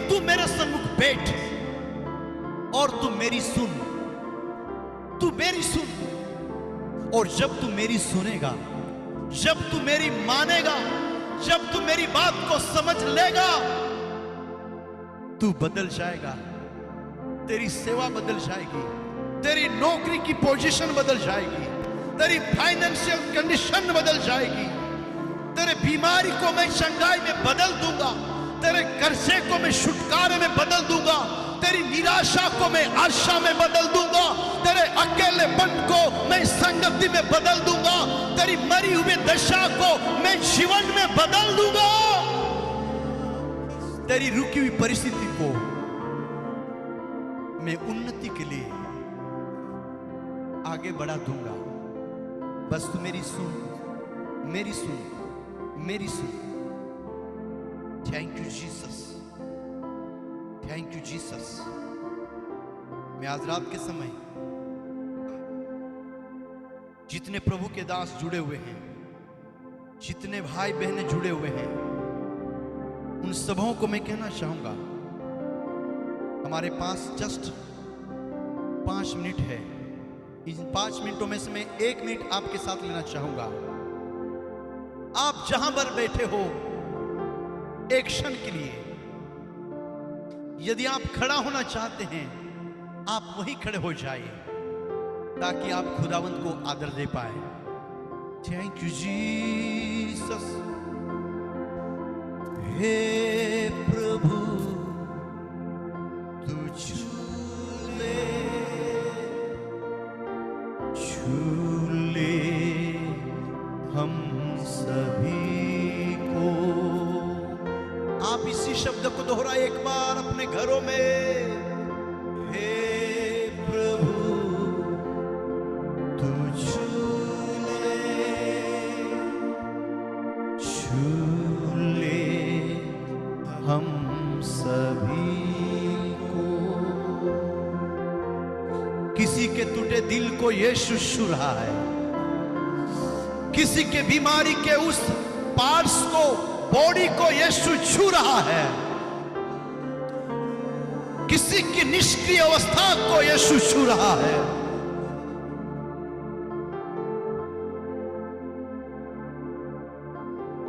तू मेरे सन्मुख बैठ और तू मेरी सुन, तू मेरी सुन। और जब तू मेरी सुनेगा, जब तू मेरी मानेगा, जब तू मेरी बात को समझ लेगा, तू बदल जाएगा, तेरी सेवा बदल जाएगी, तेरी नौकरी की पोजीशन बदल जाएगी, तेरी फाइनेंशियल कंडीशन बदल जाएगी, तेरे बीमारी को मैं चंगाई में बदल दूंगा, तेरे कर्जे को मैं छुटकारे में बदल दूंगा, तेरी निराशा को मैं आशा में बदल दूंगा, तेरे अकेलेपन को मैं संगति में बदल दूंगा, तेरी मरी हुई दशा को मैं जीवन में बदल दूंगा, तेरी रुकी हुई परिस्थिति को मैं उन्नति के लिए आगे बढ़ा दूंगा। बस तू मेरी सुन, मेरी सुन, मेरी सुन। Thank you Jesus, thank you Jesus. मैं आज रात के समय जितने प्रभु के दास जुड़े हुए हैं, जितने भाई बहनें जुड़े हुए हैं, उन सबों को मैं कहना चाहूंगा, हमारे पास जस्ट 5 मिनट है। इन 5 मिनटों में से मैं 1 मिनट आपके साथ लेना चाहूंगा। आप जहां पर बैठे हो, एक क्षण के लिए यदि आप खड़ा होना चाहते हैं, आप वहीं खड़े हो जाइए ताकि आप खुदावंत को आदर दे पाए। Thank you Jesus. हे प्रभु, तू छू ले हम सभी को। आप इसी शब्द को दोहराए एक बार अपने घरों में। हे प्रभु, तू छू ले हम सभी को। किसी के टूटे दिल को यीशु छू रहा है, किसी के बीमारी के उस पार्ट्स को, बॉडी को यीशु छू रहा है, किसी की निष्क्रिय अवस्था को यीशु छू रहा है।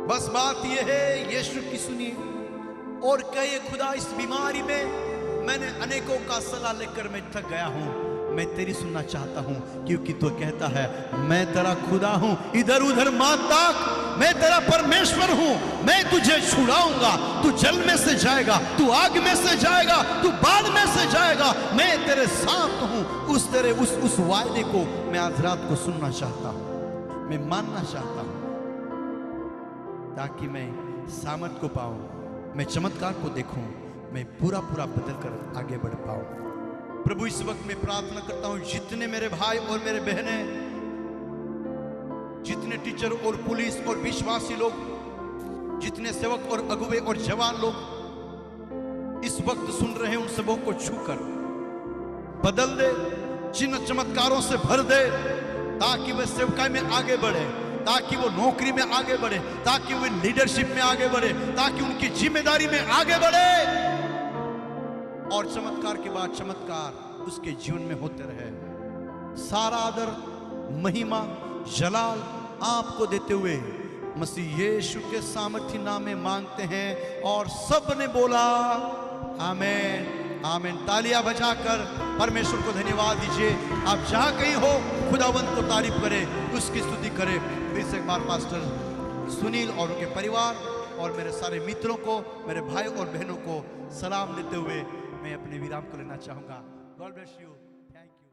बस बात यह है, यीशु की सुनिए और कहिए, खुदा इस बीमारी में मैंने अनेकों का सलाह लेकर मैं थक गया हूं, मैं तेरी सुनना चाहता हूं, क्योंकि तू कहता है मैं तेरा खुदा हूं, इधर उधर मत ताक, मैं तेरा परमेश्वर हूं, मैं तुझे छुड़ाऊंगा। तू जल में से जाएगा, तू आग में से जाएगा, तू बाढ़ में से जाएगा, मैं तेरे साथ हूं। उस वायदे को मैं आज रात को सुनना चाहता हूं, मैं मानना चाहता हूं, ताकि मैं सामर्थ को पाऊं, मैं चमत्कार को देखूं, मैं पूरा बदल कर आगे बढ़ पाऊं। प्रभु, इस वक्त मैं प्रार्थना करता हूं, जितने मेरे भाई और मेरे बहनें, जितने टीचर और पुलिस और विश्वासी लोग, जितने सेवक और अगुवे और जवान लोग इस वक्त सुन रहे हैं, उन सबों को छूकर बदल दे, चिन्ह चमत्कारों से भर दे, ताकि वे सेवकाई में आगे बढ़े, ताकि वो नौकरी में आगे बढ़े, ताकि वो लीडरशिप में आगे बढ़े, ताकि उनकी जिम्मेदारी में आगे बढ़े, और चमत्कार के बाद चमत्कार उसके जीवन में होते रहे। सारा आदर, महिमा, जलाल आपको देते हुए मसीह यीशु के सामर्थी नाम में मांगते हैं, और सब ने बोला आमीन, आमीन। तालियां बजाकर परमेश्वर को धन्यवाद दीजिए। आप जहां कहीं हो खुदावंत को तारीफ करें, उसकी स्तुति करें। फिर से एक बार पास्टर सुनील और उनके परिवार और मेरे सारे मित्रों को, मेरे भाई और बहनों को सलाम देते हुए मैं अपने विराम को लेना चाहूंगा। God bless you. Thank you.